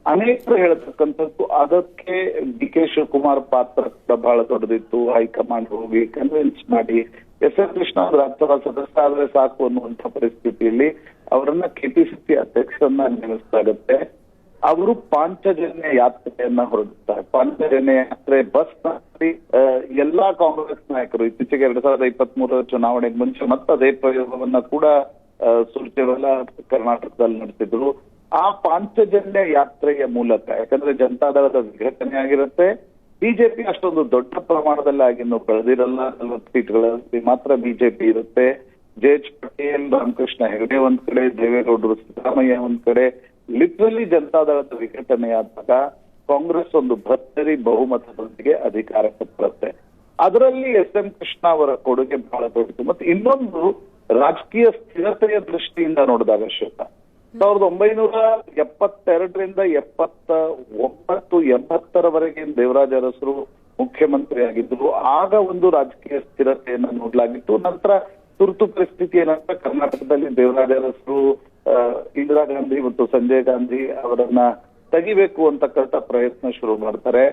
ಅನೇಕರು ಹೇಳ್ತಕ್ಕಂಥದ್ದು ಅದಕ್ಕೆ ಡಿ.ಕೆ. ಶಿವಕುಮಾರ್ ಪಾತ್ರ ಕೂಡ ಬಹಳ ದೊಡ್ಡದಿತ್ತು. ಹೈಕಮಾಂಡ್ ಹೋಗಿ ಕನ್ವಿನ್ಸ್ ಮಾಡಿ ಎಸ್.ಎಂ. ಕೃಷ್ಣ ರಾಜ್ಯಸಭಾ ಸದಸ್ಯ ಆದ್ರೆ ಸಾಕು ಅನ್ನುವಂಥ ಪರಿಸ್ಥಿತಿಯಲ್ಲಿ ಅವರನ್ನ ಕೆಪಿಸಿಸಿ ಅಧ್ಯಕ್ಷರನ್ನ ನೇಮಿಸಲಾಗುತ್ತೆ. ಅವರು ಪಾಂಚಜನ್ಯ ಯಾತ್ರೆಯನ್ನ ಹೊರಡುತ್ತಾರೆ. ಪಾಂಚಜನ್ಯ ಯಾತ್ರೆ ಬಸ್ ನಲ್ಲಿ ಎಲ್ಲಾ ಕಾಂಗ್ರೆಸ್ ನಾಯಕರು ಇತ್ತೀಚೆಗೆ 2023 ಚುನಾವಣೆಗೆ ಮುಂಚೆ ಮತ್ತೆ ಅದೇ ಪ್ರಯೋಗವನ್ನ ಕೂಡ ಸುರ್ಜೇವಾಲಾ ಕರ್ನಾಟಕದಲ್ಲಿ ನಡೆಸಿದ್ರು. ಆ ಪಾಂಚಜನ್ಯ ಯಾತ್ರೆಯ ಮೂಲಕ, ಯಾಕಂದ್ರೆ ಜನತಾದಳದ ವಿಘಟನೆ ಆಗಿರುತ್ತೆ, ಬಿಜೆಪಿ ಅಷ್ಟೊಂದು ದೊಡ್ಡ ಪ್ರಮಾಣದಲ್ಲಿ ಆಗಿನ್ನು ಬೆಳೆದಿರಲ್ಲ. 40 ಸೀಟ್ಗಳಲ್ಲಿ ಮಾತ್ರ ಬಿಜೆಪಿ ಇರುತ್ತೆ. ಜೆ.ಎಚ್. ಪಟೇಲ್, ರಾಮಕೃಷ್ಣ ಹೆಗಡೆ ಒಂದ್ ಕಡೆ, ದೇವೇಗೌಡರು, ಸಿದ್ದರಾಮಯ್ಯ ಒಂದ್ ಕಡೆ. ಲಿಟ್ರಲಿ ಜನತಾದಳದ ವಿಘಟನೆಯಾದಾಗ ಕಾಂಗ್ರೆಸ್ ಒಂದು ಭರ್ಜರಿ ಬಹುಮತದೊಂದಿಗೆ ಅಧಿಕಾರಕ್ಕೆ ಬರುತ್ತೆ. ಅದರಲ್ಲಿ ಎಸ್.ಎಂ. ಕೃಷ್ಣ ಅವರ ಕೊಡುಗೆ ಬಹಳ ದೊಡ್ಡದು. ಮತ್ತೆ ಇನ್ನೊಂದು ರಾಜಕೀಯ ಸ್ಥಿರತೆಯ ದೃಷ್ಟಿಯಿಂದ ನೋಡಿದಾಗ ಶಿವಕ 1972ರಿಂದ 79, 80ರವರೆಗೆ ದೇವರಾಜ ಅರಸರು ಮುಖ್ಯಮಂತ್ರಿ ಆಗಿದ್ರು. ಆಗ ಒಂದು ರಾಜಕೀಯ ಸ್ಥಿರತೆಯನ್ನ ನೋಡ್ಲಾಗಿತ್ತು. ನಂತರ ತುರ್ತು ಪರಿಸ್ಥಿತಿ ಏನಂತ ಕರ್ನಾಟಕದಲ್ಲಿ ದೇವರಾಜ ಅರಸರು ಇಂದಿರಾ ಗಾಂಧಿ ಮತ್ತು ಸಂಜಯ್ ಗಾಂಧಿ ಅವರನ್ನ ತೆಗಿಬೇಕು ಅಂತಕ್ಕಂಥ ಪ್ರಯತ್ನ ಶುರು ಮಾಡ್ತಾರೆ.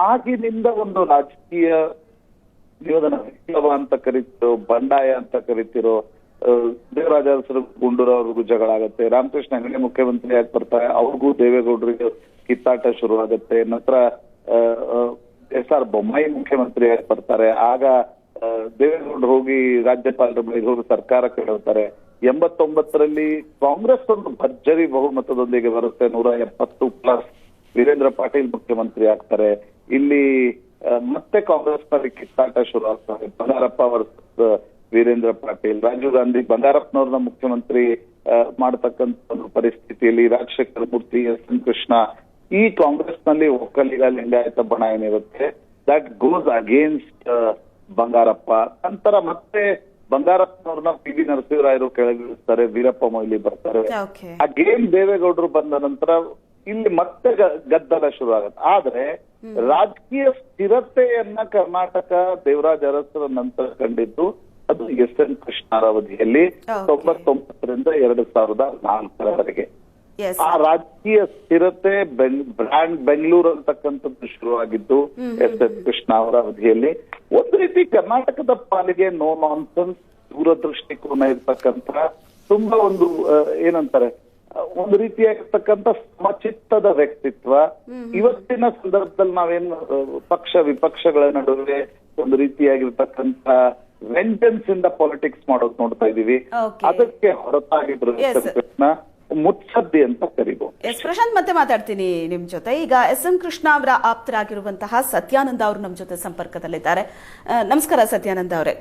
ಆಗಿನಿಂದ ಒಂದು ರಾಜಕೀಯ ನೀವದನ್ನ ವಿಪ್ಲವ ಅಂತ ಕರೀತಿರೋ, ಬಂಡಾಯ ಅಂತ ಕರಿತಿರೋ, ದೇವರಾಜ ಅರಸರು ಗುಂಡೂರಾವ್ರಿಗೂ ಜಗಳ ಆಗುತ್ತೆ. ರಾಮಕೃಷ್ಣ ಹೆಗಡೆ ಮುಖ್ಯಮಂತ್ರಿ ಆಗಿ ಬರ್ತಾರೆ, ಅವ್ರಿಗೂ ದೇವೇಗೌಡರಿಗೆ ಕಿತ್ತಾಟ ಶುರು ಆಗುತ್ತೆ. ನಂತರ ಎಸ್.ಆರ್. ಬೊಮ್ಮಾಯಿ ಮುಖ್ಯಮಂತ್ರಿ ಆಗಿ ಬರ್ತಾರೆ. ಆಗ ದೇವೇಗೌಡರು ಹೋಗಿ ರಾಜ್ಯಪಾಲರ ಬಳಿಗೆ ಹೋಗಿ ಸರ್ಕಾರ ಕೆಡವ್ತಾರೆ. 89ರಲ್ಲಿ ಕಾಂಗ್ರೆಸ್ ಒಂದು ಭರ್ಜರಿ ಬಹುಮತದೊಂದಿಗೆ ಬರುತ್ತೆ, 170+. ವೀರೇಂದ್ರ ಪಾಟೀಲ್ ಮುಖ್ಯಮಂತ್ರಿ ಆಗ್ತಾರೆ. ಇಲ್ಲಿ ಮತ್ತೆ ಕಾಂಗ್ರೆಸ್ ನಲ್ಲಿ ಕಿತ್ತಾಟ ಶುರು ಆಗ್ತಾರೆ. ಬಂಗಾರಪ್ಪ ವರ್ಸಸ್ ವೀರೇಂದ್ರ ಪಾಟೀಲ್, ರಾಜೀವ್ ಗಾಂಧಿ ಬಂಗಾರಪ್ಪನವ್ರನ್ನ ಮುಖ್ಯಮಂತ್ರಿ ಮಾಡತಕ್ಕಂತ ಒಂದು ಪರಿಸ್ಥಿತಿಯಲ್ಲಿ ರಾಜಶೇಖರ ಮೂರ್ತಿ, ಎಸ್ ಎಂ ಕೃಷ್ಣ, ಈ ಕಾಂಗ್ರೆಸ್ ನಲ್ಲಿ ಒಕ್ಕಲಿಗ ಲಿಂಗಾಯತ ಬಣ ಏನಿರುತ್ತೆ ದಟ್ ಗೋಸ್ ಅಗೇನ್ಸ್ಟ್ ಬಂಗಾರಪ್ಪ. ನಂತರ ಮತ್ತೆ ಬಂಗಾರಪ್ಪನವ್ರನ್ನ ಪಿ ವಿ ನರಸಿಂಹರಾಯರು ಕೆಳಗಿಳಿಸ್ತಾರೆ, ವೀರಪ್ಪ ಮೊಯ್ಲಿ ಬರ್ತಾರೆ. ಅಗೇನ್ ದೇವೇಗೌಡರು ಬಂದ ನಂತರ ಇಲ್ಲಿ ಮತ್ತೆ ಗದ್ದಲ ಶುರು ಆಗುತ್ತೆ. ಆದ್ರೆ ರಾಜಕೀಯ ಸ್ಥಿರತೆಯನ್ನ ಕರ್ನಾಟಕ ದೇವರಾಜ ಅರಸರ ನಂತರ ಕಂಡಿದ್ದು ಅದು ಎಸ್ ಎನ್ ಕೃಷ್ಣರ ಅವಧಿಯಲ್ಲಿ 99ರಿಂದ 2004ರವರೆಗೆ. ಆ ರಾಜಕೀಯ ಸ್ಥಿರತೆ ಬ್ರ್ಯಾಂಡ್ ಬೆಂಗಳೂರು ಅಂತಕ್ಕಂಥದ್ದು ಶುರುವಾಗಿದ್ದು ಎಸ್ ಎನ್ ಕೃಷ್ಣ ಅವರ ಅವಧಿಯಲ್ಲಿ. ಒಂದು ರೀತಿ ಕರ್ನಾಟಕದ ಪಾಲಿಗೆ ನೋ ನಾನ್ಸೆನ್ಸ್, ದೂರದೃಷ್ಟಿಕೋನ ಇರ್ತಕ್ಕಂಥ ತುಂಬಾ ಒಂದು ಏನಂತಾರೆ ಒಂದು ರೀತಿಯಾಗಿರ್ತಕ್ಕಂಥ ಸಮಚಿತ್ತದ ವ್ಯಕ್ತಿತ್ವ. ಇವತ್ತಿನ ಸಂದರ್ಭದಲ್ಲಿ ನಾವೇನು ಪಕ್ಷ ವಿಪಕ್ಷಗಳ ನಡುವೆ ಒಂದು ರೀತಿಯಾಗಿರ್ತಕ್ಕಂಥ ವೆಂಜನ್ಸ್ ಇಂದ ಪಾಲಿಟಿಕ್ಸ್ ಮಾಡೋದು ನೋಡ್ತಾ ಇದೀವಿ. ಅದಕ್ಕೆ ಹೊರತಾಗಿದ್ರು ಮುತ್ಸದ್ದಿ ಅಂತ ಕರಿಬಹುದು. ಪ್ರಶಾಂತ್, ಮತ್ತೆ ಮಾತಾಡ್ತೀನಿ ನಿಮ್ ಜೊತೆ. ಈಗ ಎಸ್ ಎಂ ಕೃಷ್ಣ ಅವರ ಆಪ್ತರಾಗಿರುವಂತಹ ಸತ್ಯಾನಂದ ಅವರು ನಮ್ಮ ಜೊತೆ ಸಂಪರ್ಕದಲ್ಲಿದ್ದಾರೆ. ನಮಸ್ಕಾರ ಸತ್ಯಾನಂದ ಅವರೇ.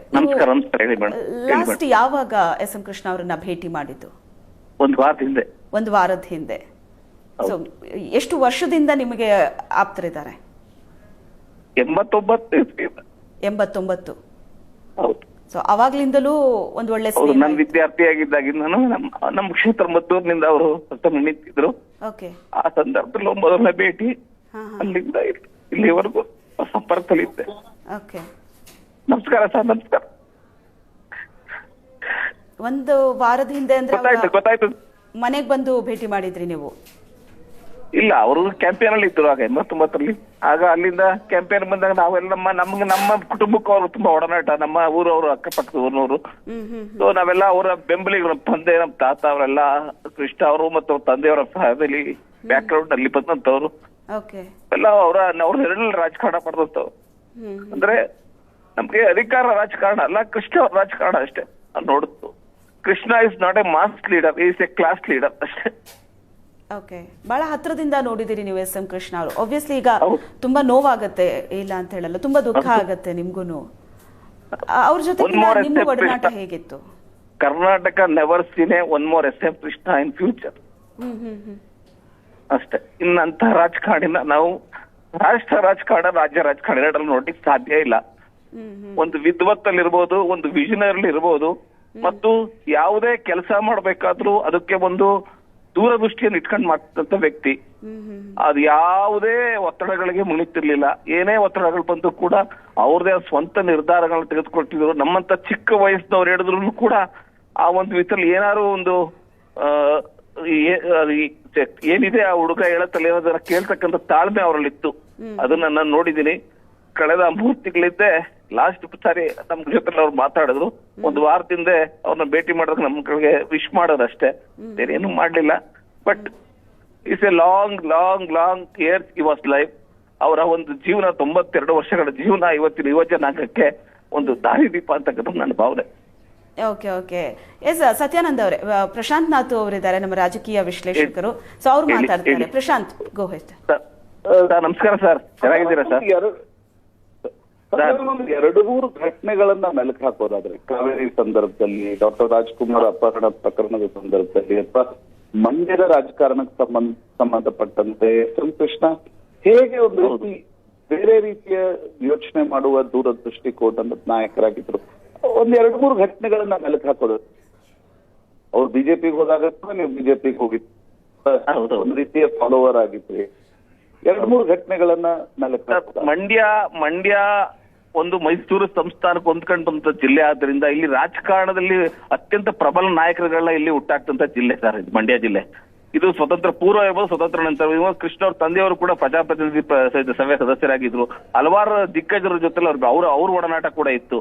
ಲಾಸ್ಟ್ ಯಾವಾಗ ಎಸ್ ಎಂ ಕೃಷ್ಣ ಅವರನ್ನ ಭೇಟಿ ಮಾಡಿದ್ದು? ಒಂದು ವಾರದ ಹಿಂದೆ. ಸೊ ಎಷ್ಟು ವರ್ಷದಿಂದ ನಿಮಗೆ ಆಪ್ತರಿದ್ದಾರೆ? 89. ಸೊ ಅವಾಗ್ಲಿಂದಲೂ ಒಂದು ಒಳ್ಳೆ ನನ್ನ ವಿದ್ಯಾರ್ಥಿಯಾಗಿದ್ದಾಗಿಂದನು ನಮ್ಮ ಕ್ಷೇತ್ರ ಮದ್ದೂರಿನಿಂದ ಅವರು ನಿಂತಿದ್ರು. ಆ ಸಂದರ್ಭದಲ್ಲಿ ಮೊದಲ ಭೇಟಿ, ಅಲ್ಲಿಂದ ಇಲ್ಲಿವರೆಗೂ ಸಂಪರ್ಕದಲ್ಲಿದ್ದೆ. ನಮಸ್ಕಾರ ಸರ್. ನಮಸ್ಕಾರ. ಒಂದು ವಾರದ ಹಿಂದೆ ಅಂದ್ರೆ ಗೊತ್ತಾಯ್ತು. ಮನೆಗ್ ಬಂದು ಭೇಟಿ ಮಾಡಿದ್ರಿ ನೀವು? ಇಲ್ಲ, ಅವರು ಕ್ಯಾಂಪೇನ್ ಅಲ್ಲಿ ಇದ್ರು ಆಗ 89ರಲ್ಲಿ. ಆಗ ಅಲ್ಲಿಂದ ಕ್ಯಾಂಪೇನ್ ಬಂದಾಗ ನಾವೆಲ್ಲ ನಮ್ಮ ಕುಟುಂಬಕ್ಕೂ ಅವರು ತುಂಬಾ ಒಡನಾಟ. ನಮ್ಮ ಊರವರು, ಅಕ್ಕಪಕ್ಕದ ಊರಿನವರು. ಸೊ ನಾವೆಲ್ಲ ಅವರ ಬೆಂಬಲಿಗರು. ನಮ್ಮ ತಂದೆ, ನಮ್ಮ ತಾತ ಅವರೆಲ್ಲ ಕೃಷ್ಣ ಅವರು ಮತ್ತು ಅವ್ರ ತಂದೆಯವರ ಫ್ಯಾಮಿಲಿ ಬ್ಯಾಕ್ ಗ್ರೌಂಡ್ ಅಲ್ಲಿ ಬಂದಂತವ್ರು ಎಲ್ಲ ಅವ್ರ ಎರಡಲ್ಲಿ ರಾಜಕಾರಣ ಮಾಡಿದಂತವ್ರು. ಅಂದ್ರೆ ನಮ್ಗೆ ಅಧಿಕಾರ ರಾಜಕಾರಣ ಅಲ್ಲ, ಕೃಷ್ಣ ಅವ್ರ ರಾಜಕಾರಣ ಅಷ್ಟೇ ನೋಡುತ್ತು. Krishna is not a mass leader, is a class leader ಅಷ್ಟೇ. ಬಹಳ ಹತ್ರದಿಂದ ನೋಡಿದಿರಿ ನೀವು ಎಸ್ ಎಂ ಕೃಷ್ಣ ಅವರು. ಆಬ್ವಿಯಸ್ಲಿ ಈಗ ತುಂಬಾ ನೋವಾಗತ್ತೆ, ಇಲ್ಲ ಅಂತ ಹೇಳಲ್ಲ, ತುಂಬಾ ದುಃಖ ಆಗತ್ತೆ ನಿಮ್ಗೂನು. ಅವ್ರ ಜೊತೆ ನಿಮ್ಮ ಒಡನಾಟ ಹೇಗಿತ್ತು? Karnataka never seen one more yes M Krishna in future ಅಷ್ಟೇ. ಇನ್ನಂತ ರಾಜಕಾರಣಿನ ನಾವು ರಾಷ್ಟ್ರ ರಾಜಕಾರಣ, ರಾಜ್ಯ ರಾಜಕಾರಣ ಎರಡರಲ್ಲಿ ನೋಡ್ಲಿಕ್ಕೆ ಸಾಧ್ಯ ಇಲ್ಲ. ಒಂದು ವಿದ್ವತ್ತಲ್ಲಿರ್ಬೋದು, ಒಂದು ವಿಷನರಿ ಇರ್ಬೋದು, ಮತ್ತು ಯಾವುದೇ ಕೆಲಸ ಮಾಡ್ಬೇಕಾದ್ರೂ ಅದಕ್ಕೆ ಒಂದು ದೂರದೃಷ್ಟಿಯನ್ನು ಇಟ್ಕೊಂಡು ಮಾಡ್ತಂತ ವ್ಯಕ್ತಿ. ಅದು ಯಾವುದೇ ಒತ್ತಡಗಳಿಗೆ ಮುನಿತಿರ್ಲಿಲ್ಲ. ಏನೇ ಒತ್ತಡಗಳು ಬಂದು ಕೂಡ ಅವ್ರದೇ ಸ್ವಂತ ನಿರ್ಧಾರಗಳನ್ನ ತೆಗೆದುಕೊಟ್ಟಿದ್ರು. ನಮ್ಮಂತ ಚಿಕ್ಕ ವಯಸ್ಸಿನವ್ರು ಹೇಳಿದ್ರು ಕೂಡ ಆ ಒಂದು ವಿಧದಲ್ಲಿ ಏನಾದ್ರು ಒಂದು ಏನಿದೆ ಆ ಹುಡುಗ ಹೇಳತ್ತಲ್ಲ ಏನೋದನ್ನ ಕೇಳ್ತಕ್ಕಂಥ ತಾಳ್ಮೆ ಅವರಲ್ಲಿತ್ತು. ಅದನ್ನ ನಾನು ನೋಡಿದೀನಿ. ಕಳೆದ 3 ತಿಂಗಳಿದ್ದೆ ಲಾಸ್ಟ್ ಸಾರಿ ನಮ್ ಜೊತೆ ಅವ್ರು ಮಾತಾಡಿದ್ರು. ಒಂದು ವಾರದಿಂದ ಅವ್ರನ್ನ ಭೇಟಿ ಮಾಡಿದಾಗ ನಮ್ ಕಡೆಗೆ ವಿಶ್ ಮಾಡೋದಷ್ಟೇ, ಏನು ಮಾಡ್ಲಿಲ್ಲ. But it's A long long long years he was life. ಅವರ ಒಂದು ಜೀವನ 92 ವರ್ಷಗಳ ಜೀವನ ಇವತ್ತಿನ ಯುವ ಜನಾಂಗಕ್ಕೆ ಒಂದು ದಾರಿದೀಪ ಅಂತಕ್ಕಂಥ ನನ್ನ ಭಾವನೆ. ಸತ್ಯಾನಂದ್ ಅವರೇ, ಪ್ರಶಾಂತ್ ನಾಥ್ ಅವರಿದ್ದಾರೆ, ನಮ್ಮ ರಾಜಕೀಯ ವಿಶ್ಲೇಷಕರು. ಸೊ ಅವ್ರು ಮಾತಾಡ್ತಾರೆ. ಪ್ರಶಾಂತ್, ಗೋ ಹೆಡ್. ನಮಸ್ಕಾರ ಸರ್, ಚೆನ್ನಾಗಿದ್ದೀರಾ ಸರ್? 2-3 ಘಟನೆಗಳನ್ನ ಮೆಲುಕು ಹಾಕೋದಾದ್ರೆ, ಕಾವೇರಿ ಸಂದರ್ಭದಲ್ಲಿ, ಡಾಕ್ಟರ್ ರಾಜ್ಕುಮಾರ್ ಅಪಹರಣ ಪ್ರಕರಣದ ಸಂದರ್ಭದಲ್ಲಿ, ಅಥವಾ ಮಂಡ್ಯದ ರಾಜಕಾರಣಕ್ಕೆ ಸಂಬಂಧಪಟ್ಟಂತೆ ಎಸ್ ಎಂ ಕೃಷ್ಣ ಹೇಗೆ ಒಂದು ರೀತಿ ಬೇರೆ ರೀತಿಯ ಯೋಚನೆ ಮಾಡುವ ದೂರದೃಷ್ಟಿಕೋನದ ನಾಯಕರಾಗಿದ್ರು. 1-2-3 ಘಟನೆಗಳನ್ನ ಮೆಲುಕು ಹಾಕೋದು. ಅವ್ರು ಬಿಜೆಪಿಗೆ ಹೋದಾಗ ನೀವು ಬಿಜೆಪಿಗೆ ಹೋಗಿದ್ರು, ಒಂದು ರೀತಿಯ ಫಾಲೋವರ್ ಆಗಿದ್ರಿ. 2-3 ಘಟನೆಗಳನ್ನ ಮೆಲುಕು. ಮಂಡ್ಯ ಒಂದು ಮೈಸೂರು ಸಂಸ್ಥಾನಕ್ಕೆ ಹೊಂದ್ಕೊಂಡು ಬಂದ ಜಿಲ್ಲೆ ಆದ್ರಿಂದ ಇಲ್ಲಿ ರಾಜಕಾರಣದಲ್ಲಿ ಅತ್ಯಂತ ಪ್ರಬಲ ನಾಯಕರುಗಳನ್ನ ಇಲ್ಲಿ ಹುಟ್ಟಾಕ್ತಂತ ಜಿಲ್ಲೆ ಸರ್ ಇದು ಮಂಡ್ಯ ಜಿಲ್ಲೆ. ಇದು ಸ್ವತಂತ್ರ ಪೂರ್ವ ಇರ್ಬೋದು, ಸ್ವತಂತ್ರ ನಂತರ ಇವಾಗ ಕೃಷ್ಣ ಅವ್ರ ತಂದೆಯವರು ಕೂಡ ಪ್ರಜಾಪ್ರತಿನಿಧಿ ಸಭೆ ಸದಸ್ಯರಾಗಿದ್ರು. ಹಲವಾರು ದಿಗ್ಗಜರ ಜೊತೆ ಅವ್ರ ಒಡನಾಟ ಕೂಡ ಇತ್ತು.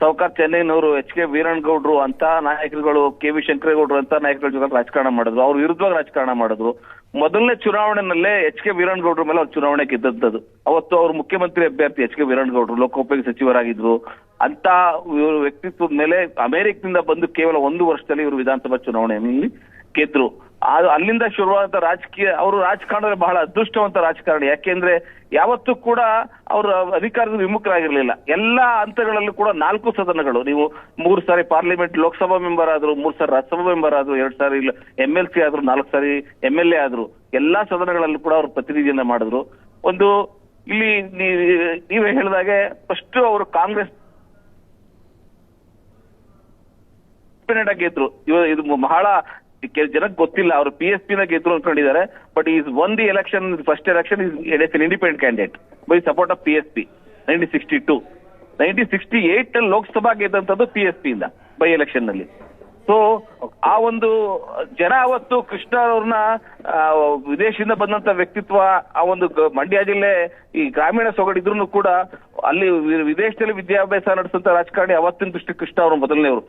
ಸೌಕಾರ್ ಚೆನ್ನೈನವರು, ಎಚ್ ಕೆ ವೀರಣ್ಣಗೌಡ್ರು ಅಂತ ನಾಯಕರುಗಳು, ಕೆ ವಿ ಶಂಕರೇಗೌಡರು ಅಂತ ನಾಯಕರ ಜೊತೆ ರಾಜಕಾರಣ ಮಾಡಿದ್ರು. ಅವ್ರ ವಿರುದ್ಧವಾಗಿ ರಾಜಕಾರಣ ಮಾಡಿದ್ರು. ಮೊದಲನೇ ಚುನಾವಣೆನಲ್ಲೇ ಎಚ್ ಕೆ ವೀರಣ್ಣಗೌಡ್ರ ಮೇಲೆ ಅವ್ರು ಚುನಾವಣೆ ಗೆದ್ದದ್ದು. ಅವತ್ತು ಅವ್ರು ಮುಖ್ಯಮಂತ್ರಿ ಅಭ್ಯರ್ಥಿ ಎಚ್ ಕೆ ವೀರಣ್ಣಗೌಡ್ರು, ಲೋಕೋಪಯೋಗಿ ಸಚಿವರಾಗಿದ್ರು. ಅಂತ ವ್ಯಕ್ತಿತ್ವದ ಮೇಲೆ ಅಮೆರಿಕದಿಂದ ಬಂದು ಕೇವಲ 1 ವರ್ಷದಲ್ಲಿ ಇವರು ವಿಧಾನಸಭಾ ಚುನಾವಣೆಯಲ್ಲಿ ಗೆದ್ರು. ಅಲ್ಲಿಂದ ಶುರುವಾದ ರಾಜಕೀಯ, ಅವರು ರಾಜಕಾರಣದಲ್ಲಿ ಬಹಳ ಅದೃಷ್ಟವಂತ ರಾಜಕಾರಣಿ. ಯಾಕೆಂದ್ರೆ ಯಾವತ್ತೂ ಕೂಡ ಅವರು ಅಧಿಕಾರದ ವಿಮುಖರಾಗಿರ್ಲಿಲ್ಲ. ಎಲ್ಲಾ ಹಂತಗಳಲ್ಲೂ ಕೂಡ 4 ಸದನಗಳು, ನೀವು 3 ಸಾರಿ ಪಾರ್ಲಿಮೆಂಟ್ ಲೋಕಸಭಾ ಮೆಂಬರ್ ಆದ್ರು, 3 ಸಾರಿ ರಾಜ್ಯಸಭಾ ಮೆಂಬರ್ ಆದ್ರು, 2 ಸಾರಿ MLC ಆದ್ರು, 4 ಸಾರಿ MLA ಆದ್ರು, ಎಲ್ಲಾ ಸದನಗಳಲ್ಲೂ ಕೂಡ ಅವರು ಪ್ರತಿನಿಧಿಯನ್ನ ಮಾಡಿದ್ರು. ಒಂದು ಇಲ್ಲಿ ನೀವೇ ಹೇಳಿದಾಗೆ ಫಸ್ಟ್ ಅವರು ಕಾಂಗ್ರೆಸ್ ಗೆದ್ರು. ಇದು ಬಹಳ ಜನಕ್ಕೆ ಗೊತ್ತಿಲ್ಲ, ಅವರು PSP ನ ಗೆದ್ರು ಅನ್ಕೊಂಡಿದ್ದಾರೆ. But is won the election, first election is an independent candidate by support of PSP 1962. 1968 Lok Sabha ಗೆದ್ದಂಥದ್ದು PSP ಇಂದ ಬೈ ಎಲೆಕ್ಷನ್ ನಲ್ಲಿ. ಸೊ ಆ ಒಂದು ಜನ ಅವತ್ತು ಕೃಷ್ಣ ಅವ್ರನ್ನ ವಿದೇಶದಿಂದ ಬಂದಂತ ವ್ಯಕ್ತಿತ್ವ, ಆ ಒಂದು ಮಂಡ್ಯ ಜಿಲ್ಲೆ ಈ ಗ್ರಾಮೀಣ ಸೊಗಡಿದ್ರು ಕೂಡ ಅಲ್ಲಿ ವಿದೇಶದಲ್ಲಿ ವಿದ್ಯಾಭ್ಯಾಸ ನಡೆಸಂತ ರಾಜಕಾರಣಿ ಅವತ್ತಿನ ದೃಷ್ಟಿ ಕೃಷ್ಣ ಅವರು ಮೊದಲನೇವರು.